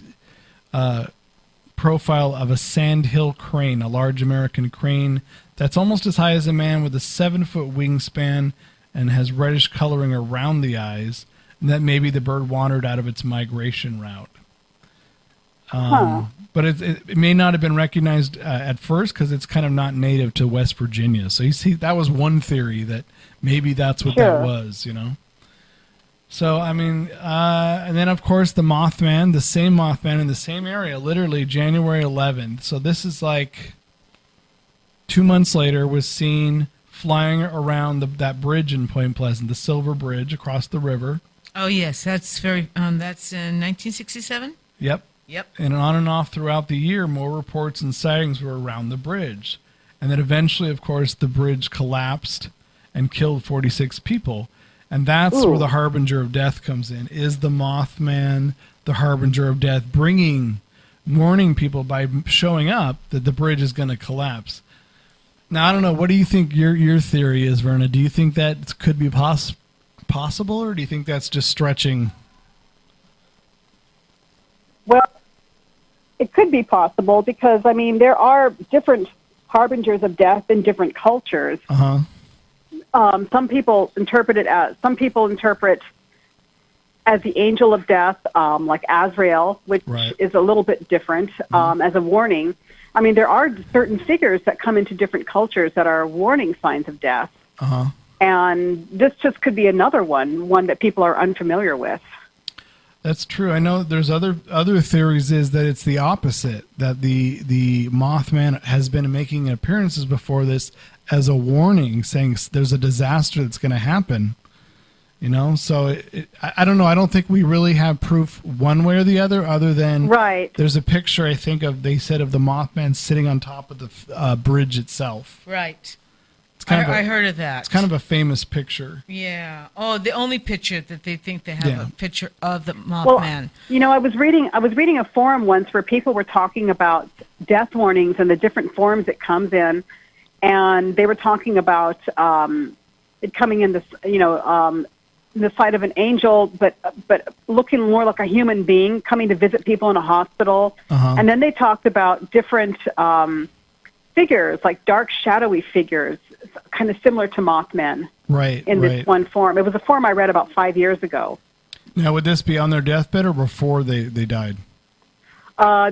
C: profile of a sandhill crane, a large American crane that's almost as high as a man with a 7-foot wingspan and has reddish coloring around the eyes, and that maybe the bird wandered out of its migration route. But it may not have been recognized at first because it's kind of not native to West Virginia. So you see, that was one theory that maybe that's what that was, you know. So, I mean, and then, of course, the Mothman, the same Mothman in the same area, literally January 11th. So this is like 2 months later, was seen flying around that bridge in Point Pleasant, the Silver Bridge across the river.
D: Oh, yes. That's that's in 1967?
C: Yep.
D: Yep.
C: And on and off throughout the year, more reports and sightings were around the bridge. And then eventually, of course, the bridge collapsed and killed 46 people. And that's where the Harbinger of Death comes in. Is the Mothman the Harbinger of Death, warning people by showing up that the bridge is going to collapse? Now, I don't know. What do you think your theory is, Verna? Do you think that could be possible, or do you think that's just stretching?
G: Well, it could be possible because, I mean, there are different harbingers of death in different cultures.
C: Uh-huh.
G: Some people interpret as the angel of death, like Azrael, which is a little bit different, as a warning. I mean, there are certain figures that come into different cultures that are warning signs of death.
C: Uh-huh.
G: And this just could be another one that people are unfamiliar with.
C: That's true. I know there's other theories is that it's the opposite, that the Mothman has been making appearances before this as a warning, saying there's a disaster that's going to happen. You know, so I don't know. I don't think we really have proof one way or the other than there's a picture, I think, they said of the Mothman sitting on top of the bridge itself.
D: Right.
C: I
D: heard of that.
C: It's kind of a famous picture.
D: Yeah. Oh, the only picture that they think they have a picture of the Mothman.
G: Well, you know, I was reading a forum once where people were talking about death warnings and the different forms it comes in, and they were talking about it coming in this, the sight of an angel, but looking more like a human being coming to visit people in a hospital. And then they talked about different figures, like dark, shadowy figures, kind of similar to Mothmen.
C: Right.
G: In this one form. It was a form I read about 5 years ago.
C: Now, would this be on their deathbed or before they died?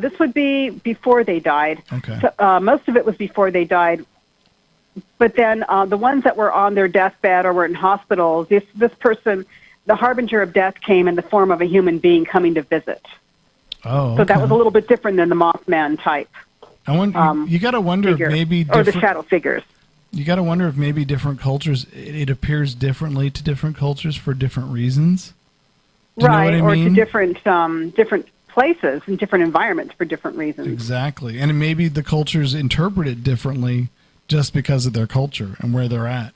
G: This would be before they died.
C: Okay.
G: So, most of it was before they died. But then the ones that were on their deathbed or were in hospitals, this person, the harbinger of death, came in the form of a human being coming to visit.
C: Oh, okay.
G: So that was a little bit different than the Mothman type.
C: I wonder, you got to wonder
G: figure,
C: if maybe
G: or the shadow figures.
C: You got to wonder if maybe different cultures, it appears differently to different cultures for different reasons. Do you know what I
G: or
C: mean?
G: to different places and different environments for different reasons.
C: Exactly. And maybe the cultures interpret it differently just because of their culture and where they're at.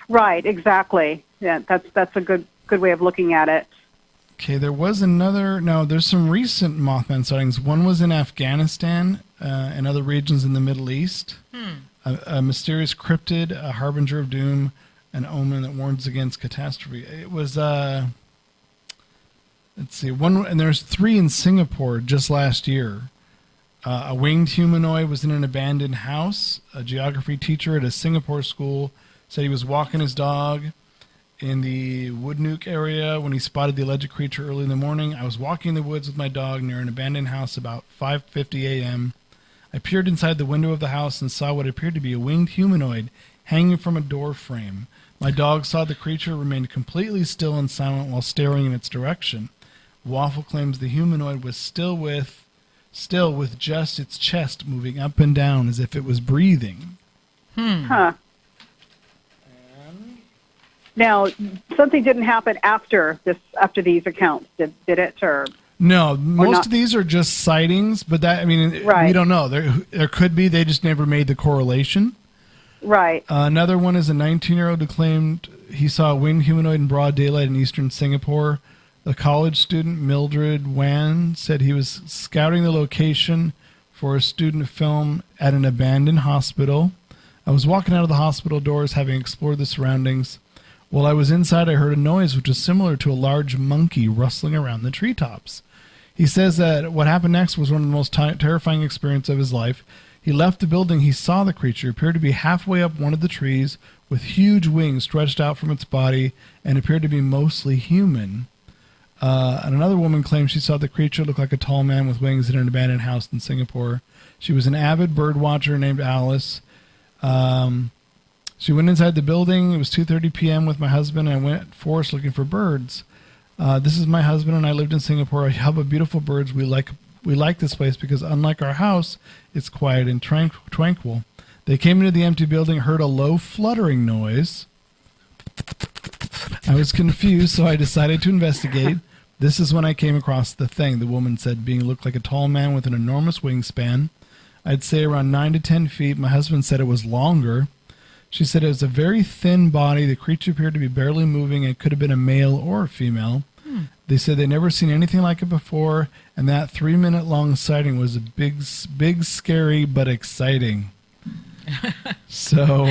G: Right, exactly. Yeah, that's a good way of looking at it.
C: Okay, there was another. No, there's some recent Mothman sightings. One was in Afghanistan and other regions in the Middle East. A mysterious cryptid, a harbinger of doom, an omen that warns against catastrophe. It was, let's see, one, and there's 3 in Singapore just last year. A winged humanoid was in an abandoned house. A geography teacher at a Singapore school said he was walking his dog in the Woodnook area when he spotted the alleged creature early in the morning. I was walking in the woods with my dog near an abandoned house about 5:50 a.m. I peered inside the window of the house and saw what appeared to be a winged humanoid hanging from a door frame. My dog saw the creature, remained completely still and silent while staring in its direction. Waffle claims the humanoid was still with just its chest moving up and down as if it was breathing.
G: Huh. Now, something didn't happen after these accounts, did it? Or
C: no, most of these are just sightings, but we don't know. There could be. They just never made the correlation.
G: Right.
C: Another one is a 19-year-old who claimed he saw a winged humanoid in broad daylight in eastern Singapore. A college student, Mildred Wan, said he was scouting the location for a student film at an abandoned hospital. I was walking out of the hospital doors, having explored the surroundings. While I was inside, I heard a noise which was similar to a large monkey rustling around the treetops. He says that what happened next was one of the most terrifying experiences of his life. He left the building. He saw the creature. It appeared to be halfway up one of the trees with huge wings stretched out from its body and appeared to be mostly human. And another woman claimed she saw the creature look like a tall man with wings in an abandoned house in Singapore. She was an avid bird watcher named Alice. She went inside the building. It was 2:30 p.m. with my husband, and I went forest looking for birds. This is my husband, and I lived in Singapore. I have a beautiful birds. We like this place because unlike our house, it's quiet and tranquil. They came into the empty building, heard a low fluttering noise. I was confused, so I decided to investigate. This is when I came across the thing, the woman said, being looked like a tall man with an enormous wingspan. I'd say around 9 to 10 feet. My husband said it was longer. She said it was a very thin body. The creature appeared to be barely moving. It could have been a male or a female. They said they'd never seen anything like it before, and that 3-minute long sighting was a big, scary, but exciting. So,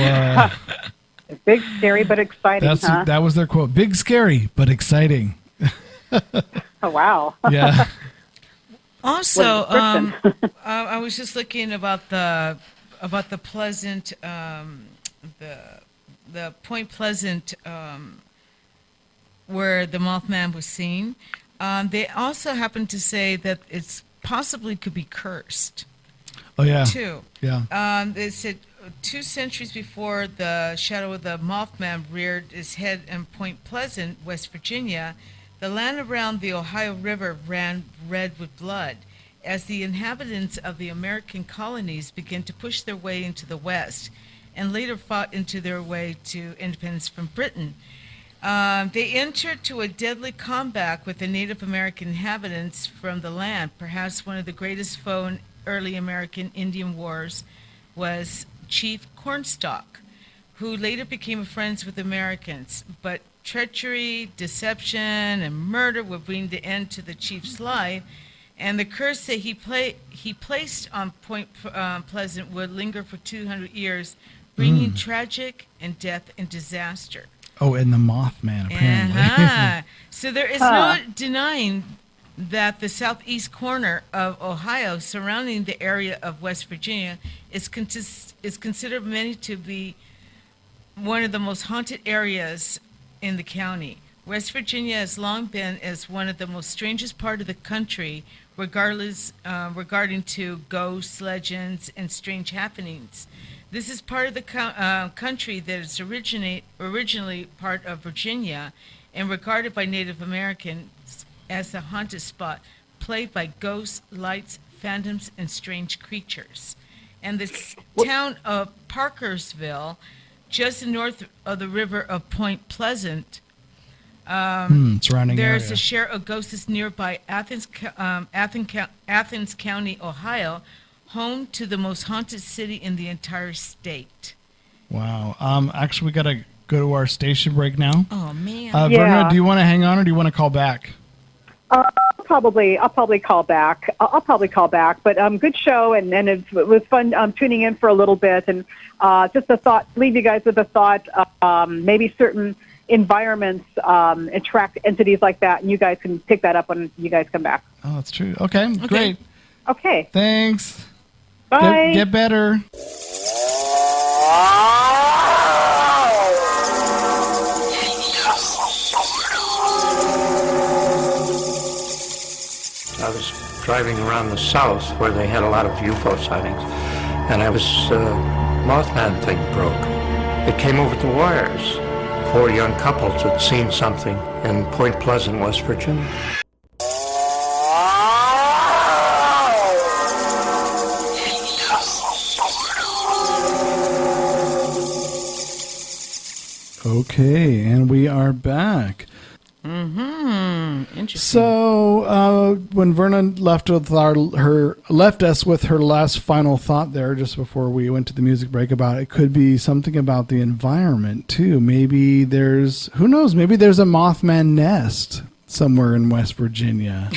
G: big, scary, but exciting,
C: that was their quote. Big, scary, but exciting.
G: Oh, wow.
C: Yeah.
D: Also, I was just looking about the Pleasant, the Point Pleasant, where the Mothman was seen. They also happened to say that it's possibly could be cursed.
C: Oh yeah.
D: Too.
C: Yeah.
D: They said 2 centuries before the shadow of the Mothman reared its head in Point Pleasant, West Virginia, the land around the Ohio River ran red with blood as the inhabitants of the American colonies began to push their way into the West and later fought into their way to independence from Britain. They entered to a deadly combat with the Native American inhabitants from the land. Perhaps one of the greatest foe in early American Indian wars was Chief Cornstalk, who later became friends with Americans. But treachery, deception, and murder would bring the end to the chief's life, and the curse that he placed on Point Pleasant would linger for 200 years, bringing tragic and death and disaster.
C: Oh, and the Mothman, apparently.
D: So there is no denying that the southeast corner of Ohio, surrounding the area of West Virginia, is considered many to be one of the most haunted areas in the county. West Virginia has long been as one of the most strangest part of the country, regarding to ghosts, legends, and strange happenings. This is part of the country that is originally part of Virginia and regarded by Native Americans as a haunted spot, plagued by ghosts, lights, phantoms, and strange creatures. And the town of Parkersville, just north of the river of Point Pleasant,
C: surrounding
D: there's
C: area.
D: a share of ghosts nearby Athens County, Ohio, home to the most haunted city in the entire state.
C: Wow. Actually, we got to go to our station break now.
D: Oh, man.
C: Verna, do you want to hang on or do you want to call back?
G: I'll probably call back. I'll probably call back. But good show, and it was fun tuning in for a little bit. And just a thought, leave you guys with a thought. Maybe certain environments attract entities like that, and you guys can pick that up when you guys come back.
C: Oh, that's true. Okay, great.
G: Okay.
C: Thanks.
G: Bye.
C: Get better.
H: I was driving around the south where they had a lot of UFO sightings, and Mothman thing broke. It came over the wires. 4 young couples had seen something in Point Pleasant, West Virginia.
C: Okay, and we are back.
D: Interesting.
C: So when Verna left us with her last final thought there, just before we went to the music break, about it could be something about the environment too. Maybe who knows? Maybe there's a Mothman nest somewhere in West Virginia.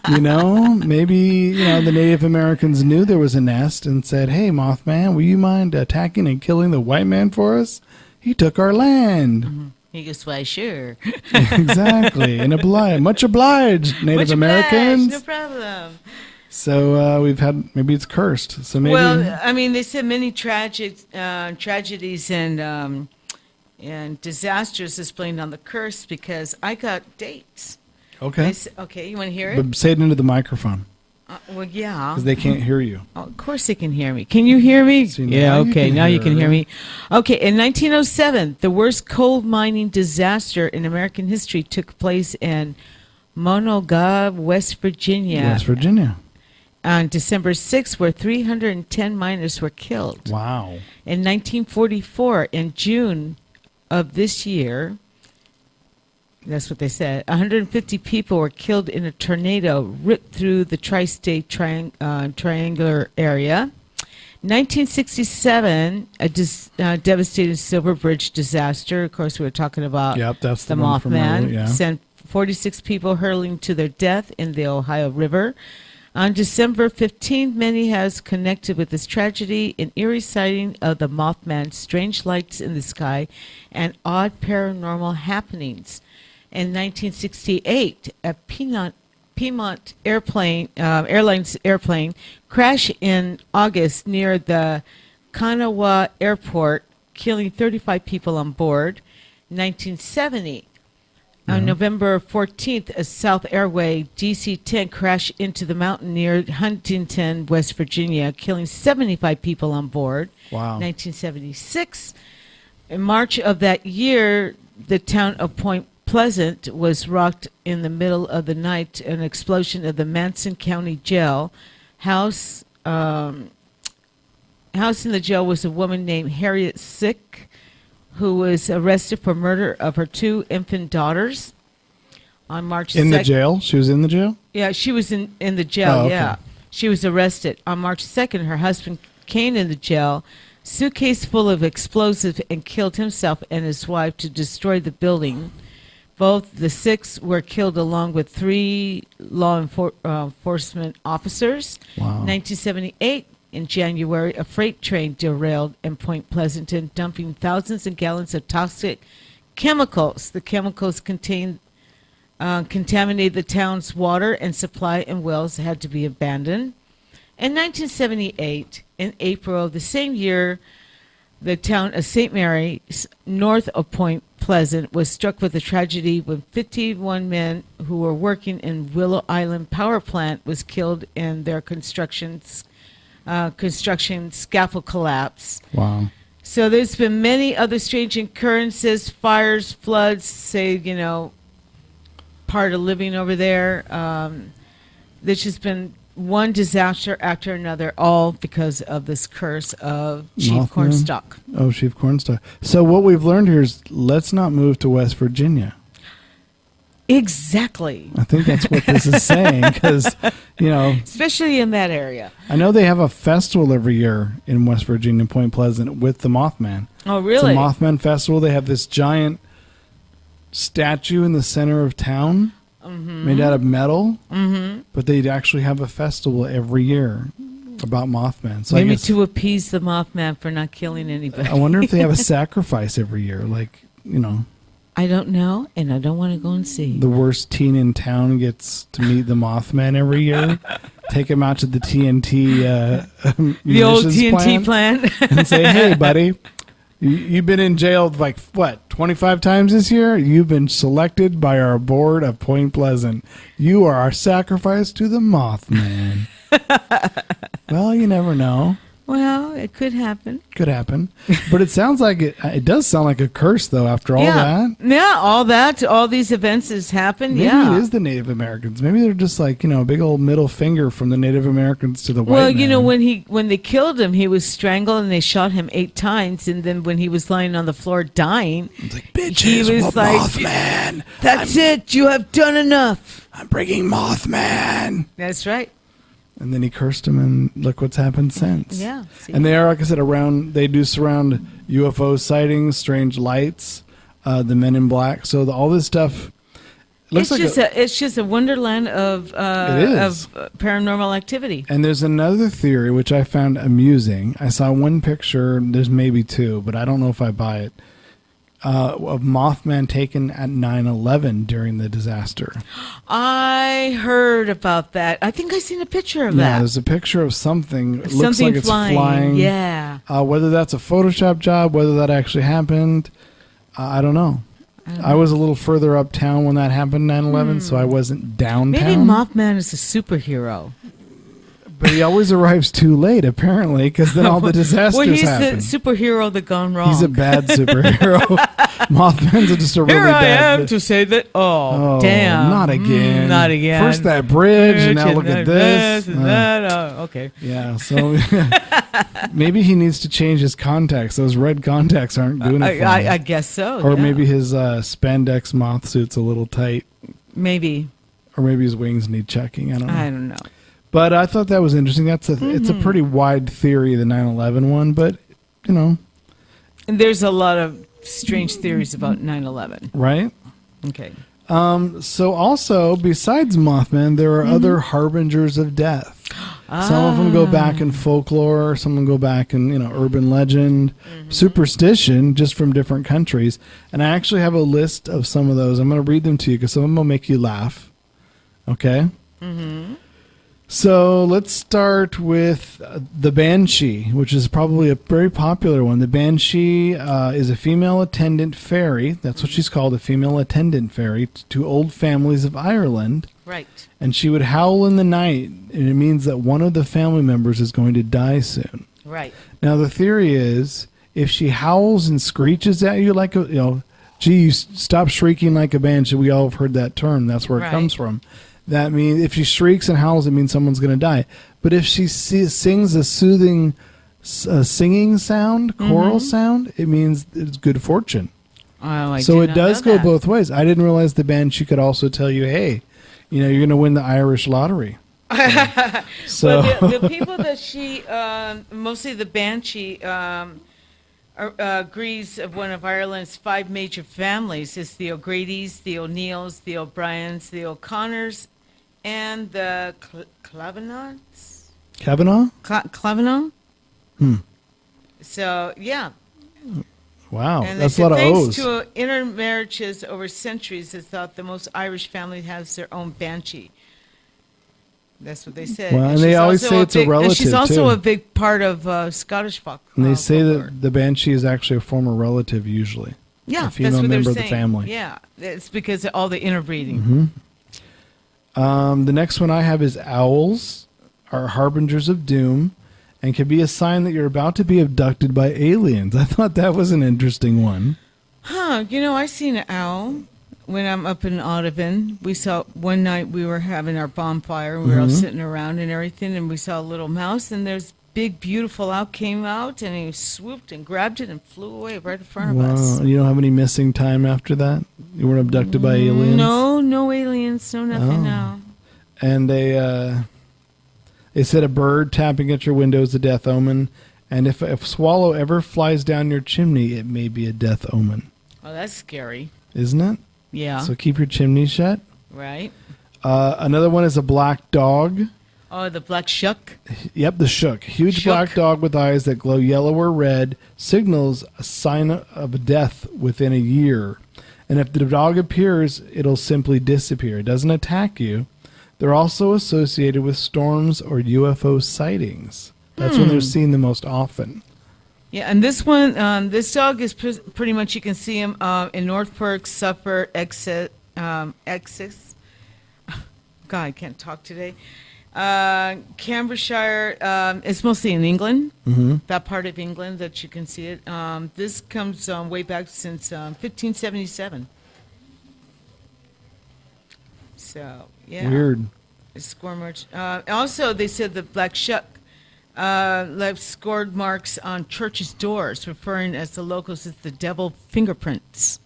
C: Maybe the Native Americans knew there was a nest and said, "Hey, Mothman, will you mind attacking and killing the white man for us? He took our land."
D: Mm-hmm. He goes, "Why, sure."
C: Exactly. And much obliged, Native Americans.
D: No problem.
C: So we've had, maybe it's cursed. So maybe.
D: Well, I mean, they said many tragedies and disasters is blamed on the curse, because I got dates.
C: Okay.
D: Okay, you want to hear it?
C: But say it into the microphone.
D: Well, yeah.
C: Because they can't hear you.
D: Oh, of course they can hear me. Can you hear me?
C: See, now you
D: okay.
C: can
D: Now you
C: hear
D: can hear
C: her.
D: me. Okay, in 1907, the worst coal mining disaster in American history took place in Monongah, West Virginia.
C: West Virginia.
D: On December 6th, where 310 miners were killed.
C: Wow.
D: In 1944, in June of this year, that's what they said, 150 people were killed in a tornado ripped through the tri-state triangular area. 1967, a devastating Silver Bridge disaster. Of course, we were talking about
C: That's
D: the
C: one from
D: Mothman.
C: earlier, yeah.
D: Sent 46 people hurling to their death in the Ohio River. On December 15th, many has connected with this tragedy, an eerie sighting of the Mothman, strange lights in the sky, and odd paranormal happenings. In 1968, a Piedmont Airlines airplane crashed in August near the Kanawha Airport, killing 35 people on board. 1970, on November 14th, a South Airway DC-10 crashed into the mountain near Huntington, West Virginia, killing 75 people on board.
C: Wow.
D: 1976, in March of that year, the town of Point Pleasant was rocked in the middle of the night. An explosion of the Manson County Jail. House in the jail was a woman named Harriet Sick, who was arrested for murder of her 2 infant daughters on March 2nd.
C: In the jail? She was in the jail?
D: Yeah, she was in the jail,
C: Oh, okay.
D: yeah. She was arrested. On March 2nd, her husband came in the jail, suitcase full of explosives, and killed himself and his wife to destroy the building. Both the 6 were killed along with 3 law enforcement officers.
C: Wow.
D: 1978, In January, a freight train derailed in Point Pleasanton, dumping thousands of gallons of toxic chemicals. The chemicals contaminated the town's water, and supply and wells had to be abandoned. In 1978, in April of the same year, the town of St. Mary's, north of Point Pleasant, was struck with a tragedy when 51 men who were working in Willow Island Power Plant was killed in their construction scaffold collapse.
C: Wow.
D: So there's been many other strange occurrences, fires, floods, part of living over there. There's just been one disaster after another, all because of this curse of Chief
C: Mothman?
D: Cornstalk.
C: Oh, Chief Cornstalk. So what we've learned here is let's not move to West Virginia.
D: Exactly.
C: I think that's what this is saying because,
D: especially in that area.
C: I know they have a festival every year in West Virginia, Point Pleasant, with the Mothman.
D: Oh, really?
C: It's a Mothman festival. They have this giant statue in the center of town made out of metal, but they actually have a festival every year about Mothman. So
D: Maybe
C: I guess,
D: to appease the Mothman for not killing anybody.
C: I wonder if they have a sacrifice every year,
D: I don't know, and I don't want to go and see.
C: the worst teen in town gets to meet the Mothman every year. Take him out to the TNT
D: The old
C: munitions
D: TNT plant.
C: and say, hey, buddy, you've been in jail 25 times this year? You've been selected by our board of Point Pleasant. You are our sacrifice to the Mothman. Well, you never know.
D: Well, it could happen.
C: Could happen. But it sounds like it does sound like a curse, though, after all that.
D: Yeah, all these events has happened.
C: Maybe
D: yeah.
C: it is the Native Americans. Maybe they're just a big old middle finger from the Native Americans to the white
D: Well,
C: man.
D: when they killed him, he was strangled and they shot him 8 times. And then when he was lying on the floor dying,
C: It's like, bitches,
D: he was like,
C: Mothman.
D: "That's it. You have done enough."
C: I'm bringing Mothman.
D: That's right.
C: And then he cursed him, and look what's happened since.
D: Yeah. See?
C: And they are, like I said, they do surround UFO sightings, strange lights, the Men in Black. So all this stuff.
D: It's just a wonderland of paranormal activity.
C: And there's another theory which I found amusing. I saw one picture. There's maybe 2, but I don't know if I buy it. Of Mothman taken at 9/11 during the disaster.
D: I heard about that. I think I seen a picture of
C: Yeah,
D: that.
C: there's a picture of something. It looks
D: Something
C: like it's flying.
D: Yeah.
C: Whether that's a Photoshop job, whether that actually happened, I don't know. I was a little further uptown when that happened, 9/11, so I wasn't downtown.
D: Maybe Mothman is a superhero.
C: But he always arrives too late, apparently, because then all the disasters
D: Well, he's
C: happen.
D: the superhero that gone wrong.
C: He's a bad superhero. Mothman's just a really
D: Here I
C: bad.
D: am to say that. Oh,
C: Oh,
D: damn!
C: not again!
D: Not again!
C: First that bridge, and now look at this.
D: and that. Oh, okay.
C: Yeah, so maybe he needs to change his contacts. Those red contacts aren't doing it for him.
D: I guess so.
C: Or
D: yeah.
C: maybe his spandex moth suit's a little tight.
D: Maybe.
C: Or maybe his wings need checking. I don't know.
D: I don't know.
C: But I thought that was interesting. It's a pretty wide theory, the 9/11 one. But
D: And there's a lot of strange theories about 9/11.
C: right.
D: Okay.
C: So also, besides Mothman, there are other harbingers of death. Some of them go back in folklore. Some of them go back in urban legend, superstition, just from different countries. And I actually have a list of some of those. I'm going to read them to you because some of them will make you laugh. Okay. Mm-hmm. So let's start with the Banshee, which is probably a very popular one. The Banshee is a female attendant fairy. That's what she's called, a female attendant fairy to old families of Ireland.
D: Right.
C: And she would howl in the night, and it means that one of the family members is going to die soon.
D: Right.
C: Now, the theory is if she howls and screeches at you like gee, you stop shrieking like a banshee. We all have heard that term. That's where it comes from. That means if she shrieks and howls, it means someone's going to die. But if she sings a soothing singing sound, choral sound, it means it's good fortune.
D: Oh,
C: So it does go both ways. I didn't realize the banshee could also tell you, hey, you're going to win the Irish lottery. So
D: Well, the people that she, mostly the Banshee, agrees of one of Ireland's 5 major families is the O'Grady's, the O'Neills, the O'Briens, the O'Connors, and the Clavenots.
C: Kavanaugh?
D: Clevenaugh. So, yeah.
C: Wow,
D: And they
C: that's a
D: said,
C: lot of
D: thanks
C: O's.
D: to intermarriages over centuries, it's thought the most Irish family has their own banshee. That's what they said.
C: Well, and they
D: she's
C: always
D: also
C: say it's a
D: and she's
C: relative,
D: also
C: too.
D: a big part of Scottish folk.
C: And they say
D: folklore.
C: that the banshee is actually a former relative, usually.
D: Yeah,
C: a
D: that's
C: female
D: what they're
C: member of
D: saying.
C: the family.
D: Yeah, it's because of all the interbreeding.
C: The next one I have is owls are harbingers of doom and can be a sign that you're about to be abducted by aliens. I thought that was an interesting one.
D: Huh, I seen an owl when I'm up in Audubon. We saw one night we were having our bonfire and we were all sitting around and everything, and we saw a little mouse, and there's big beautiful owl came out and he swooped and grabbed it and flew away right in front of us.
C: Wow. You don't have any missing time after that? You weren't abducted by aliens?
D: No aliens, no nothing, no.
C: And they said a bird tapping at your window is a death omen. And if a swallow ever flies down your chimney, it may be a death omen.
D: Oh, that's scary.
C: Isn't it?
D: Yeah.
C: So keep your chimney shut.
D: Right.
C: Another one is a black dog.
D: Oh, the black shuck.
C: Yep, the shook. Huge
D: Shook.
C: black dog with eyes that glow yellow or red signals a sign of a death within a year. And if the dog appears, it'll simply disappear. It doesn't attack you. They're also associated with storms or UFO sightings. That's when they're seen the most often.
D: Yeah, and this one, this dog is pretty much, you can see him in Northport, Suffolk, Essex. God, I can't talk today. Cambridgeshire, it's mostly in England, that part of England that you can see it. This comes way back since 1577. So, yeah.
C: Weird.
D: It's Squirmarch. Also, they said the black shuck left scored marks on churches' doors, referring as the locals as the devil fingerprints.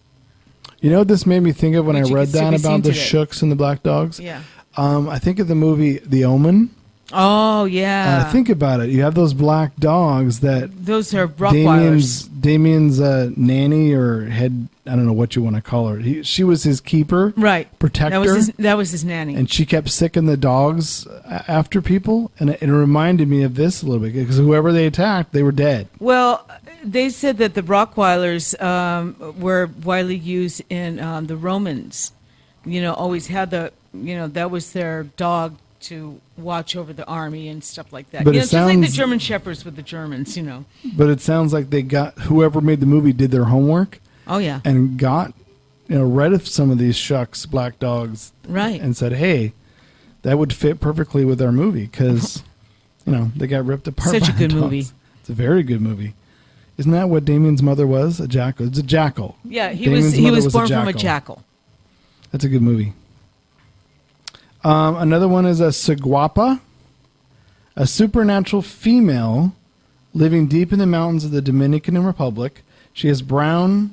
C: You know what this made me think of when I
D: Which you
C: read
D: can still
C: that
D: be
C: about
D: seen
C: the
D: today.
C: shooks and the black dogs?
D: Yeah.
C: I think of the movie The Omen.
D: Oh, yeah.
C: Think about it. You have those black dogs that
D: Those are Rottweilers.
C: Damien's nanny or head, I don't know what you want to call her. She was his keeper.
D: Right.
C: Protector.
D: That was his nanny.
C: And she kept sicking the dogs after people. And it reminded me of this a little bit because whoever they attacked, they were dead.
D: Well, they said that the Rottweilers were widely used in the Romans. Always had that was their dog to watch over the army and stuff like that.
C: But
D: Just like the German Shepherds with the Germans,
C: But it sounds like they got, whoever made the movie did their homework.
D: Oh, yeah.
C: And got, read of some of these shucks, black dogs.
D: Right.
C: And said, hey, that would fit perfectly with our movie because, they got ripped apart
D: Such
C: by
D: a good
C: the dogs.
D: movie.
C: It's a very good movie. Isn't that what Damien's mother was? A jackal. It's a jackal.
D: Yeah, he
C: Damien's
D: was
C: mother
D: born from a jackal.
C: That's a good movie. Another one is a Saguapa, a supernatural female living deep in the mountains of the Dominican Republic. She has dark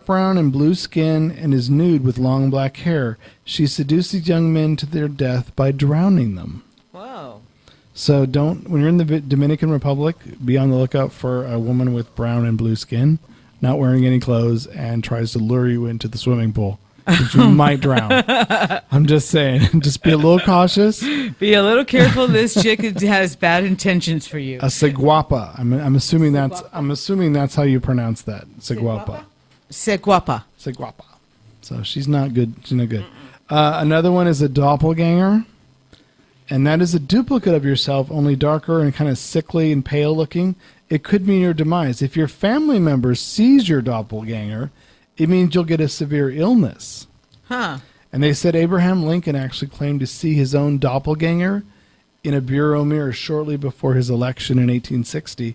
C: brown and blue skin and is nude with long black hair. She seduces young men to their death by drowning them.
D: Wow.
C: So when you're in the Dominican Republic, be on the lookout for a woman with brown and blue skin, not wearing any clothes, and tries to lure you into the swimming pool. Which you might drown. I'm just saying. Just be a little cautious.
D: Be a little careful. This chick has bad intentions for you.
C: A Saguapa. I'm assuming that's how you pronounce that. Saguapa.
D: Seguapa.
C: Saguapa. So she's not good. She's not good. Another one is a doppelganger, and that is a duplicate of yourself, only darker and kind of sickly and pale looking. It could mean your demise. If your family member sees your doppelganger, it means you'll get a severe illness.
D: Huh.
C: And they said Abraham Lincoln actually claimed to see his own doppelganger in a bureau mirror shortly before his election in 1860.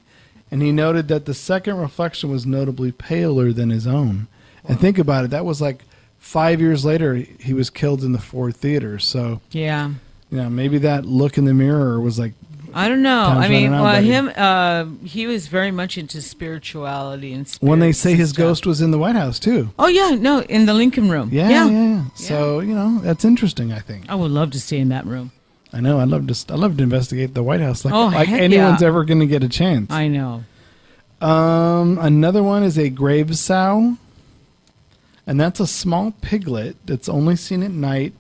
C: And he noted that the second reflection was notably paler than his own. Wow. And think about it. That was like 5 years later, he was killed in the Ford Theater. So,
D: yeah,
C: maybe that look in the mirror was like,
D: I don't know.
C: I mean,
D: he was very much into spirituality and spirits.
C: When they say his
D: stuff.
C: ghost was in the White House, too.
D: Oh, yeah, no, in the Lincoln Room.
C: Yeah. So, that's interesting, I think.
D: I would love to stay in that room.
C: I know. I'd love to investigate the White House like
D: heck
C: anyone's
D: yeah.
C: ever going to get a chance.
D: I know.
C: Another one is a grave sow. And that's a small piglet that's only seen at night.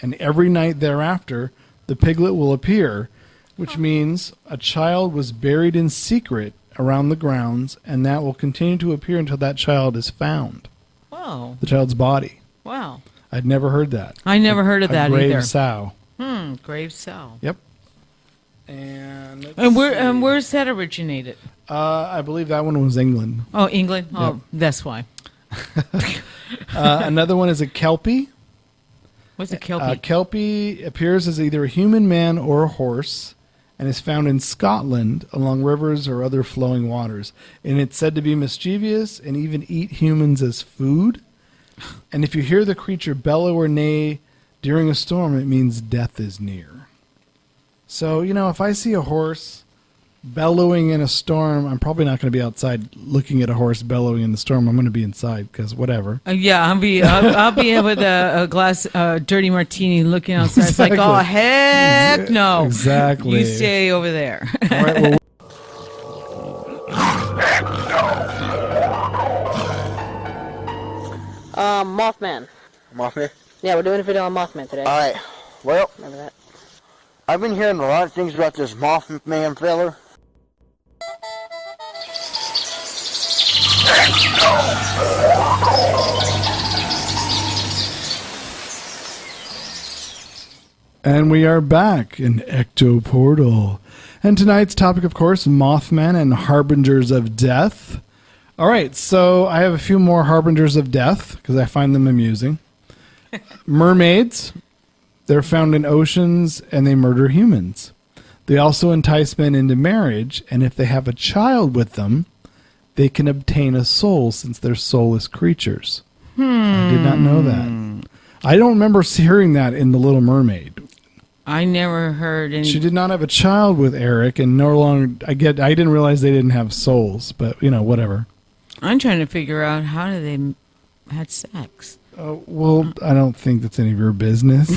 C: And every night thereafter, the piglet will appear. which means a child was buried in secret around the grounds, and that will continue to appear until that child is found.
D: Wow.
C: The child's body.
D: Wow.
C: I'd never heard that.
D: I never heard of that
C: grave
D: either.
C: sow.
D: Grave sow.
C: Yep. And
D: where's that originated?
C: I believe that one was England.
D: Oh, England.
C: Yep.
D: Oh, that's why.
C: Another one is a kelpie.
D: What's a kelpie?
C: Kelpie appears as either a human, man, or a horse, and is found in Scotland along rivers or other flowing waters. And it's said to be mischievous and even eat humans as food. And if you hear the creature bellow or neigh during a storm, it means death is near. So, if I see a horse bellowing in a storm, I'm probably not going to be outside looking at a horse bellowing in the storm. I'm going to be inside because whatever.
D: Yeah, I'll be with a glass dirty martini looking outside.
C: Exactly.
D: It's like, oh heck no!
C: Exactly.
D: You stay over there.
C: All right, well,
I: Mothman.
J: Mothman?
I: Yeah, we're doing a video on Mothman today.
J: Alright, well,
I: Remember that?
J: I've been hearing a lot of things about this Mothman feller.
C: and we are back in Ecto Portal. And tonight's topic, of course, Mothman and Harbingers of Death. All right, so I have a few more Harbingers of Death because I find them amusing. Mermaids. They're found in oceans and they murder humans. They also entice men into marriage, and if they have a child with them, they can obtain a soul since they're soulless creatures. I did not know that. I don't remember hearing that in The Little Mermaid.
D: I never heard any.
C: She did not have a child with Eric, and no longer. I didn't realize they didn't have souls, but whatever.
D: I'm trying to figure out how do they had sex.
C: Well, I don't think that's any of your business.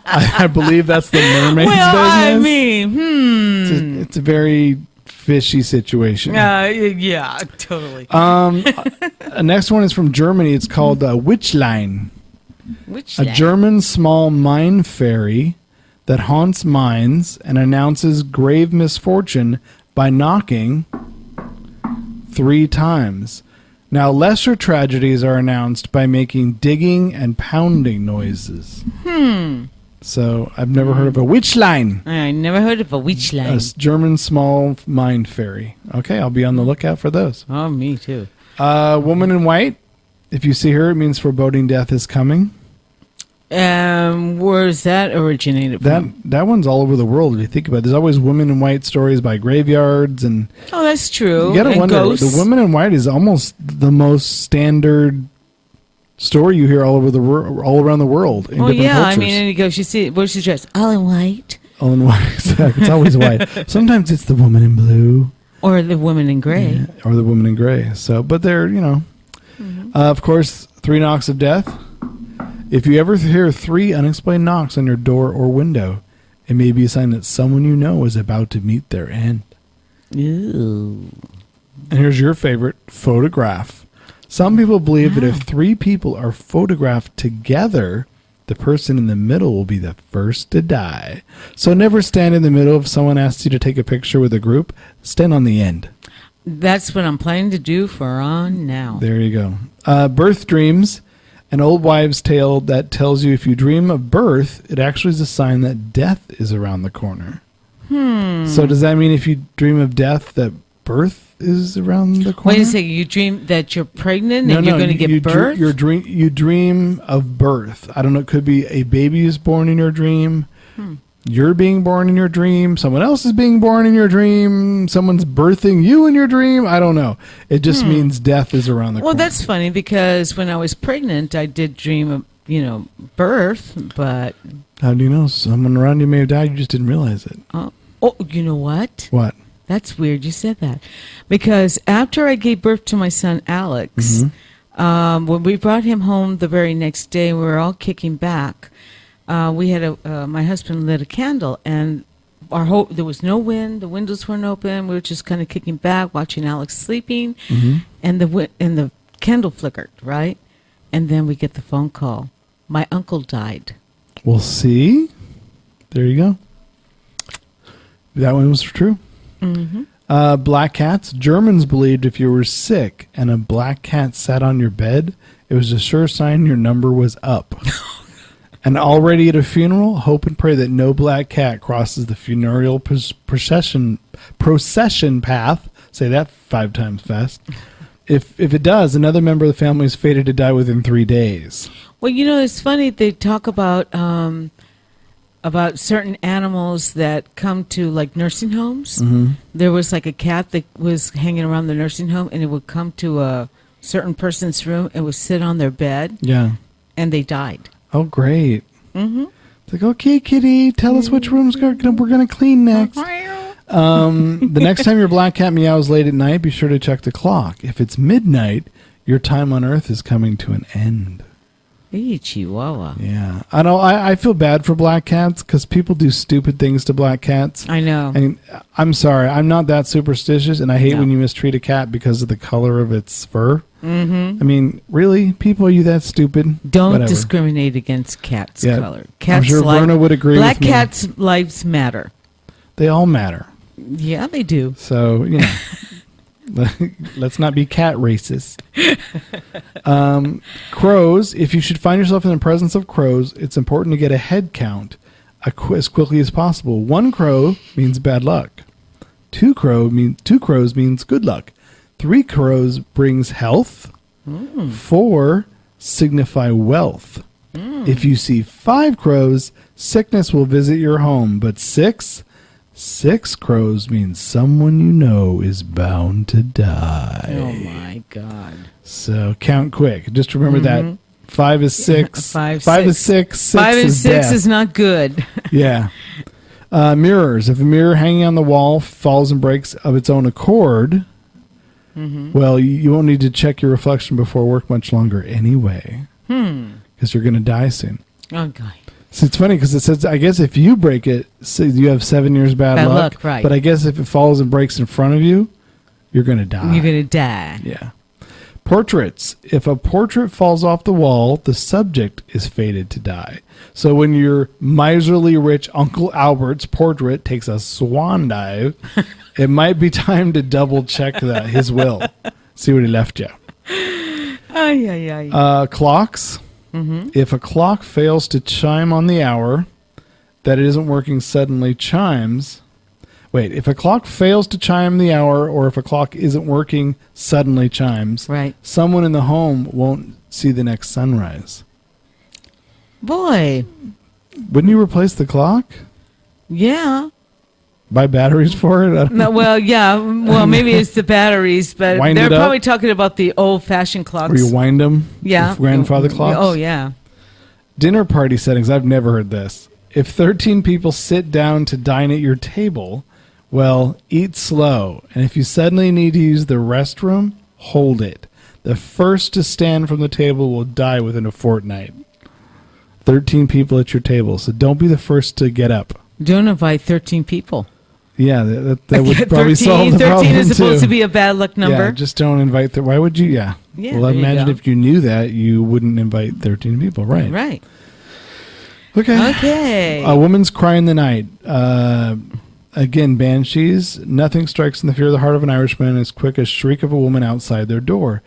C: I believe that's the mermaid's business.
D: I mean,
C: It's a very fishy situation.
D: Yeah, totally.
C: Next one is from Germany. It's called Witchlein.
D: Which
C: A German small mine fairy that haunts mines and announces grave misfortune by knocking 3 times. Now, lesser tragedies are announced by making digging and pounding noises. So, I've never heard of a Witchlein.
D: I never heard of a Witchlein.
C: A German small mine fairy. Okay, I'll be on the lookout for those.
D: Oh, me too.
C: Woman in white. If you see her, it means foreboding death is coming.
D: Where's that originated from?
C: That one's all over the world. If you think about it, there's always women in white stories by graveyards, and
D: Oh, that's true.
C: you gotta
D: And
C: wonder.
D: ghosts.
C: The woman in white is almost the most standard story you hear all around the world in
D: Oh
C: different
D: yeah,
C: cultures.
D: I mean, and you go, she see, what's she dressed? All in white,
C: all in white. Exactly. It's always white. Sometimes it's the woman in blue,
D: or the woman in gray.
C: or the woman in gray. So, but they're of course, 3 knocks of death. If you ever hear 3 unexplained knocks on your door or window, it may be a sign that someone you know is about to meet their end.
D: Ooh.
C: And here's your favorite photograph. Some people believe that if 3 people are photographed together, the person in the middle will be the first to die. So never stand in the middle. If someone asks you to take a picture with a group, stand on the end.
D: That's what I'm planning to do for on now.
C: There you go. Birth dreams. An old wives' tale that tells you if you dream of birth, it actually is a sign that death is around the corner. So does that mean if you dream of death that birth is around the corner?
D: Wait a second, you dream that you're pregnant and you're going to get birth?
C: You dream of birth. I don't know, it could be a baby is born in your dream. You're being born in your dream. Someone else is being born in your dream. Someone's birthing you in your dream. I don't know. It just means death is around the corner.
D: Well, that's funny because when I was pregnant, I did dream of, birth, but...
C: How do you know? Someone around you may have died. You just didn't realize it.
D: Oh, you know what?
C: What?
D: That's weird you said that. Because after I gave birth to my son, Alex, when we brought him home the very next day, we were all kicking back. We had my husband lit a candle, and there was no wind. The windows weren't open. We were just kind of kicking back, watching Alex sleeping, and the candle flickered, right? And then we get the phone call. My uncle died.
C: Well, see? There you go. That one was true. Black cats. Germans believed if you were sick and a black cat sat on your bed, it was a sure sign your number was up. And already at a funeral, hope and pray that no black cat crosses the funereal procession path. Say that 5 times fast. If it does, another member of the family is fated to die within 3 days.
D: Well, it's funny. They talk about certain animals that come to like nursing homes. There was like a cat that was hanging around the nursing home, and it would come to a certain person's room and would sit on their bed.
C: Yeah.
D: And they died.
C: Oh, great. It's like, okay, kitty, tell us which rooms we're going to clean next. The next time your black cat meows late at night, be sure to check the clock. If it's midnight, your time on Earth is coming to an end.
D: Hey, Chihuahua.
C: Yeah. I know. I feel bad for black cats because people do stupid things to black cats.
D: I know.
C: And I'm sorry. I'm not that superstitious, and I hate when you mistreat a cat because of the color of its fur. I mean, really? People, are you that stupid?
D: Don't
C: Whatever.
D: discriminate against cats' color. Cats
C: I'm sure Verna would agree
D: Black
C: with me.
D: cats' lives matter.
C: They all matter.
D: Yeah, they do.
C: So, let's not be cat racist. Crows. If you should find yourself in the presence of crows, it's important to get a head count as quickly as possible. 1 crow means bad luck. 2 crows means good luck. 3 crows brings health. 4 signify wealth. If you see 5 crows, sickness will visit your home. But 6 crows means someone you know is bound to die.
D: Oh, my God.
C: So count quick. Just remember that 5 is 6. 5 is 6. 6
D: 5 and
C: is
D: 6
C: death.
D: is not good.
C: Yeah. Mirrors. If a mirror hanging on the wall falls and breaks of its own accord, well, you won't need to check your reflection before work much longer anyway. Because you're going to die soon.
D: Oh, God.
C: So it's funny because it says, I guess if you break it, so you have 7 years bad luck.
D: Right.
C: But I guess if it falls and breaks in front of you, you're going to die.
D: You're going to die.
C: Yeah. Portraits. If a portrait falls off the wall, the subject is fated to die. So when your miserly rich Uncle Albert's portrait takes a swan dive, it might be time to double check his will. See what he left you. Clocks. If a clock fails to chime on the hour that it isn't working suddenly chimes. Wait, if a clock fails to chime the hour or if a clock isn't working suddenly chimes,
D: right,
C: someone in the home won't see the next sunrise.
D: Boy.
C: Wouldn't you replace the clock?
D: Yeah.
C: Buy batteries for it?
D: No, well, yeah. Well, maybe it's the batteries, but they're probably talking about the old-fashioned clocks.
C: Where you wind them?
D: Yeah.
C: With grandfather clocks?
D: Oh, yeah.
C: Dinner party settings. I've never heard this. If 13 people sit down to dine at your table, well, eat slow. And if you suddenly need to use the restroom, hold it. The first to stand from the table will die within a fortnight. 13 people at your table, so don't be the first to get up.
D: Don't invite 13 people.
C: Yeah, that would probably solve the
D: 13
C: problem,
D: 13 is supposed
C: too.
D: to be a bad luck number.
C: Yeah, just don't invite... Why would you... Yeah.
D: Yeah,
C: Well,
D: there you
C: imagine
D: go.
C: if you knew that, you wouldn't invite 13 people. Right.
D: Right.
C: Okay. A woman's cry in the night. Again, banshees. Nothing strikes in the fear of the heart of an Irishman as quick as shriek of a woman outside their door.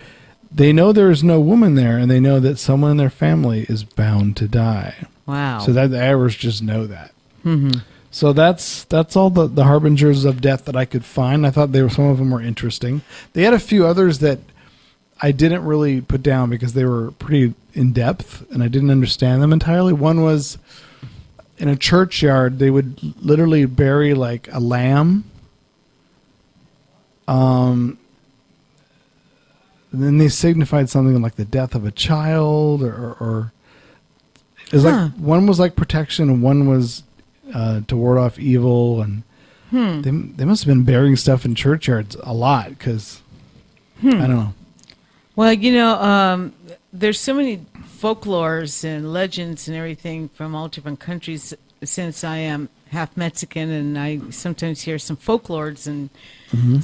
C: They know there is no woman there, and they know that someone in their family is bound to die.
D: Wow.
C: So that the Irish just know that.
D: Mm-hmm.
C: So that's all the harbingers of death that I could find. I thought some of them were interesting. They had a few others that I didn't really put down because they were pretty in depth and I didn't understand them entirely. One was in a churchyard, they would literally bury like a lamb. And then they signified something like the death of a child or it was like one was like protection and one was to ward off evil, and they must have been burying stuff in churchyards a lot because I don't know.
D: Well, there's so many folklores and legends and everything from all different countries. Since I am half Mexican and I sometimes hear some folklores and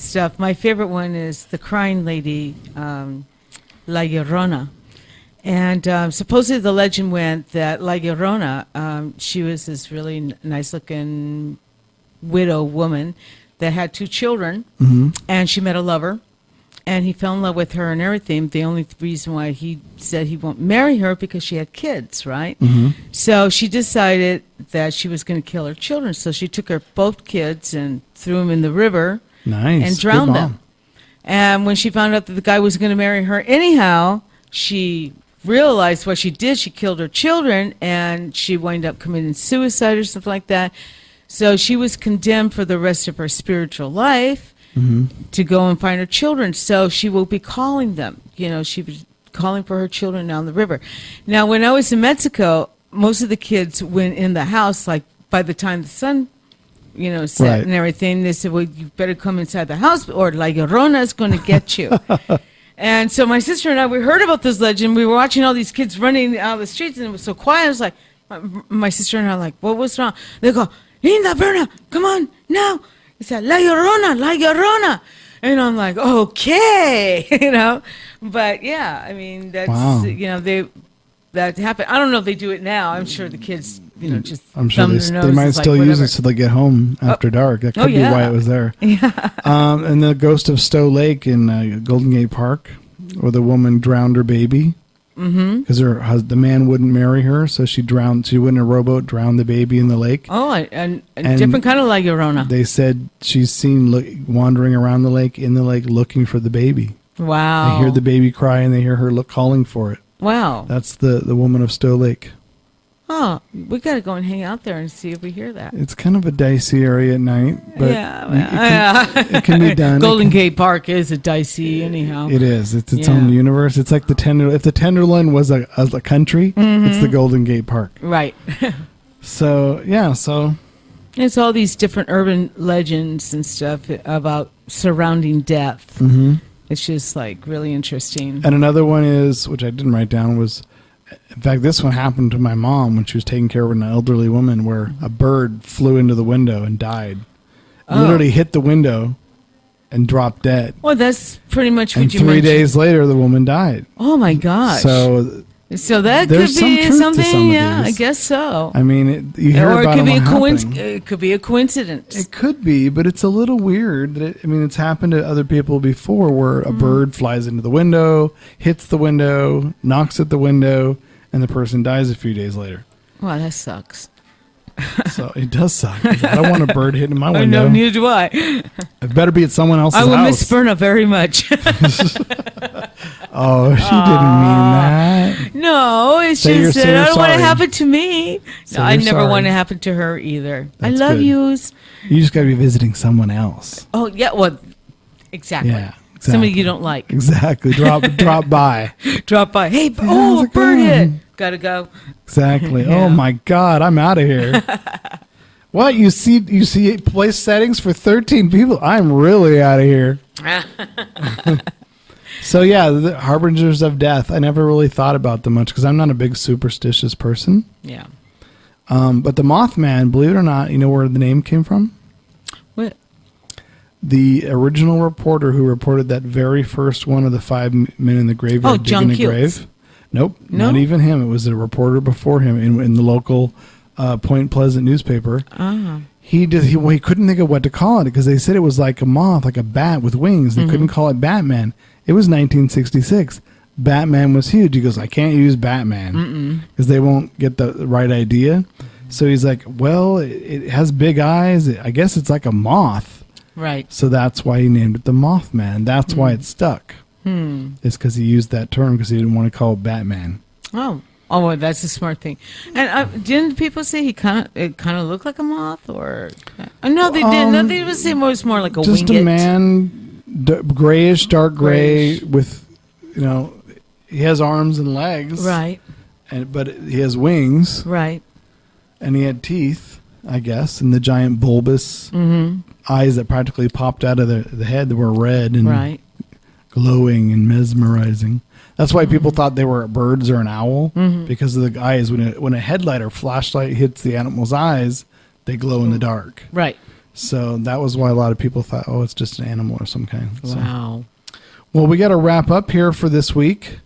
D: stuff. My favorite one is the crying lady, La Llorona. And supposedly the legend went that La Llorona, she was this really nice-looking widow woman that had 2 children, and she met a lover, and he fell in love with her and everything. The only reason why he said he won't marry her because she had kids, right? So she decided that she was going to kill her children. So she took her both kids and threw them in the river and drowned them. And when she found out that the guy was going to marry her anyhow, she realized what she did. She killed her children, and she wound up committing suicide or something like that. So she was condemned for the rest of her spiritual life to go and find her children. So she will be calling them. You know, she was calling for her children down the river. Now, when I was in Mexico, most of the kids went in the house, like by the time the sun, you know, set and everything. They said, well, you better come inside the house or La Llorona is going to get you. And so my sister and I, we heard about this legend. We were watching all these kids running out of the streets, and it was so quiet. I was like, my sister and I were like, what was wrong? They go, Linda, Verna, come on, now. He said, La Llorona, La Llorona. And I'm like, okay, you know. But, yeah, I mean, that's, you know, that happened. I don't know if they do it now. I'm sure the kids, you know, just
C: I'm sure they might still use it so they get home after dark. That could be why it was there.
D: Yeah.
C: And the ghost of Stowe Lake in Golden Gate Park, where the woman drowned her baby because the man wouldn't marry her, so she drowned. She went in a rowboat, drowned the baby in the lake.
D: Oh, and different kind of La Llorona.
C: They said she's seen wandering around the lake, in the lake, looking for the baby.
D: Wow.
C: They hear the baby cry, and they hear her calling for it.
D: Wow.
C: That's the woman of Stowe Lake.
D: Oh, we got to go and hang out there and see if we hear that.
C: It's kind of a dicey area at night, but it can be done.
D: Golden Gate Park is a dicey anyhow.
C: It is. It's its own universe. It's like if the Tenderloin was a country, it's the Golden Gate Park.
D: Right.
C: So
D: it's all these different urban legends and stuff about surrounding death. It's just like really interesting.
C: And another one is, which I didn't write down, was, in fact, this one happened to my mom when she was taking care of an elderly woman, where a bird flew into the window and died. Literally hit the window and dropped dead.
D: Well, that's pretty much what
C: and
D: you
C: 3
D: mentioned.
C: days later, the woman died.
D: Oh my gosh! So that could be something. Yeah, I guess so.
C: I mean, you hear
D: or
C: about
D: it could be
C: them
D: a
C: happening.
D: It could be a coincidence.
C: It could be, but it's a little weird. That it's happened to other people before, where a bird flies into the window, hits the window, knocks at the window, and the person dies a few days later.
D: Wow, that sucks.
C: So it does suck. I don't want a bird hitting my window.
D: No, neither do I.
C: It better be at someone else's house.
D: I will miss Verna very much.
C: Oh, she didn't mean that.
D: No, it's just that I don't want it to happen to me.
C: So
D: no, I never
C: sorry.
D: want it to happen to her either.
C: That's
D: I love
C: good.
D: yous.
C: You just got to be visiting someone else.
D: Oh, yeah, well, exactly.
C: Yeah, exactly.
D: Somebody you don't like.
C: Exactly. Drop by.
D: Drop by. Hey,
C: how's it
D: bird
C: going?
D: hit. Gotta go.
C: Exactly.
D: Yeah.
C: Oh my God, I'm out of here. What, you see place settings for 13 people? I'm really out of here. So yeah, the Harbingers of Death. I never really thought about them much because I'm not a big superstitious person.
D: Yeah.
C: But the Mothman, believe it or not, you know where the name came from?
D: What?
C: The original reporter who reported that very first one of the 5 men in the graveyard digging a grave. Nope,
D: No?
C: not even him. It was a reporter before him in the local Point Pleasant newspaper.
D: Uh-huh.
C: He couldn't think of what to call it because they said it was like a moth, like a bat with wings. They couldn't call it Batman. It was 1966. Batman was huge. He goes, I can't use Batman because they won't get the right idea. So he's like, well, it has big eyes. I guess it's like a moth.
D: Right.
C: So that's why he named it the Mothman. That's why it stuck. It's because he used that term because he didn't want to call it Batman.
D: Oh, well, that's a smart thing. And didn't people say it kind of looked like a moth, or no, they didn't. No, they would say it was more like a
C: just
D: winged.
C: a man, grayish, dark gray, with he has arms and legs,
D: right?
C: But he has wings,
D: right?
C: And he had teeth, I guess, and the giant bulbous eyes that practically popped out of the head that were red and
D: right.
C: glowing and mesmerizing. That's why people thought they were birds or an owl because of the eyes. When a headlight or flashlight hits the animal's eyes, they glow in the dark.
D: Right.
C: So that was why a lot of people thought, oh, it's just an animal of some kind.
D: Wow.
C: So, well, we got to wrap up here for this week.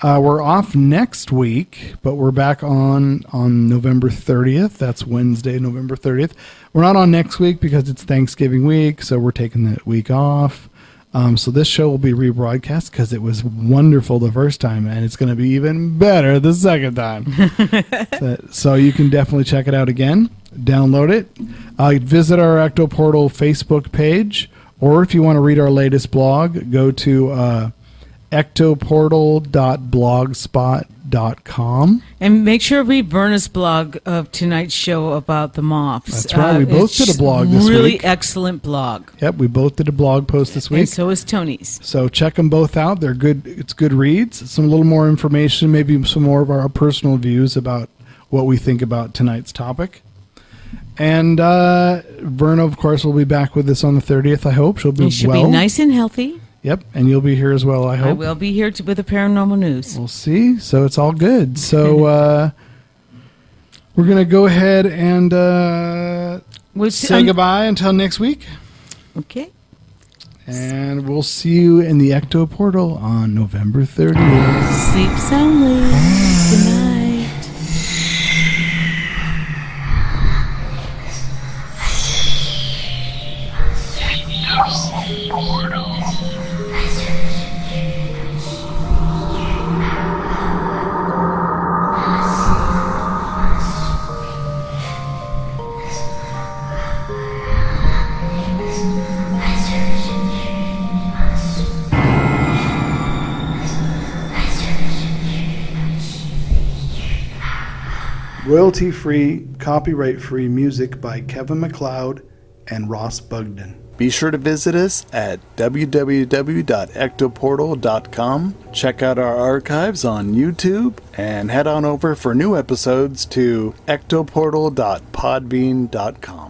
C: We're off next week, but we're back on November 30th. That's Wednesday, November 30th. We're not on next week because it's Thanksgiving week, so we're taking that week off. So this show will be rebroadcast because it was wonderful the first time, and it's going to be even better the second time. So you can definitely check it out again. Download it. Visit our Ecto Portal Facebook page, or if you want to read our latest blog, go to ectoportal.blogspot.com.
D: And make sure to read Verna's blog of tonight's show about the moths.
C: That's right. We both did a blog this week.
D: Really excellent blog.
C: Yep, we both did a blog post this week.
D: And so is Tony's.
C: So check them both out. They're good. It's good reads. Some little more information, maybe some more of our personal views about what we think about tonight's topic. And Verna, of course, will be back with us on the 30th, I hope. She'll be
D: She'll be nice and healthy.
C: Yep, and you'll be here as well, I hope.
D: I will be here with the paranormal news.
C: We'll see. So it's all good. So we're going to go ahead and say goodbye until next week.
D: Okay.
C: And we'll see you in the Ecto Portal on November 30th.
D: Sleep soundly. Good night.
C: Royalty-free, copyright-free music by Kevin MacLeod and Ross Bugden. Be sure to visit us at www.ectoportal.com. Check out our archives on YouTube and head on over for new episodes to ectoportal.podbean.com.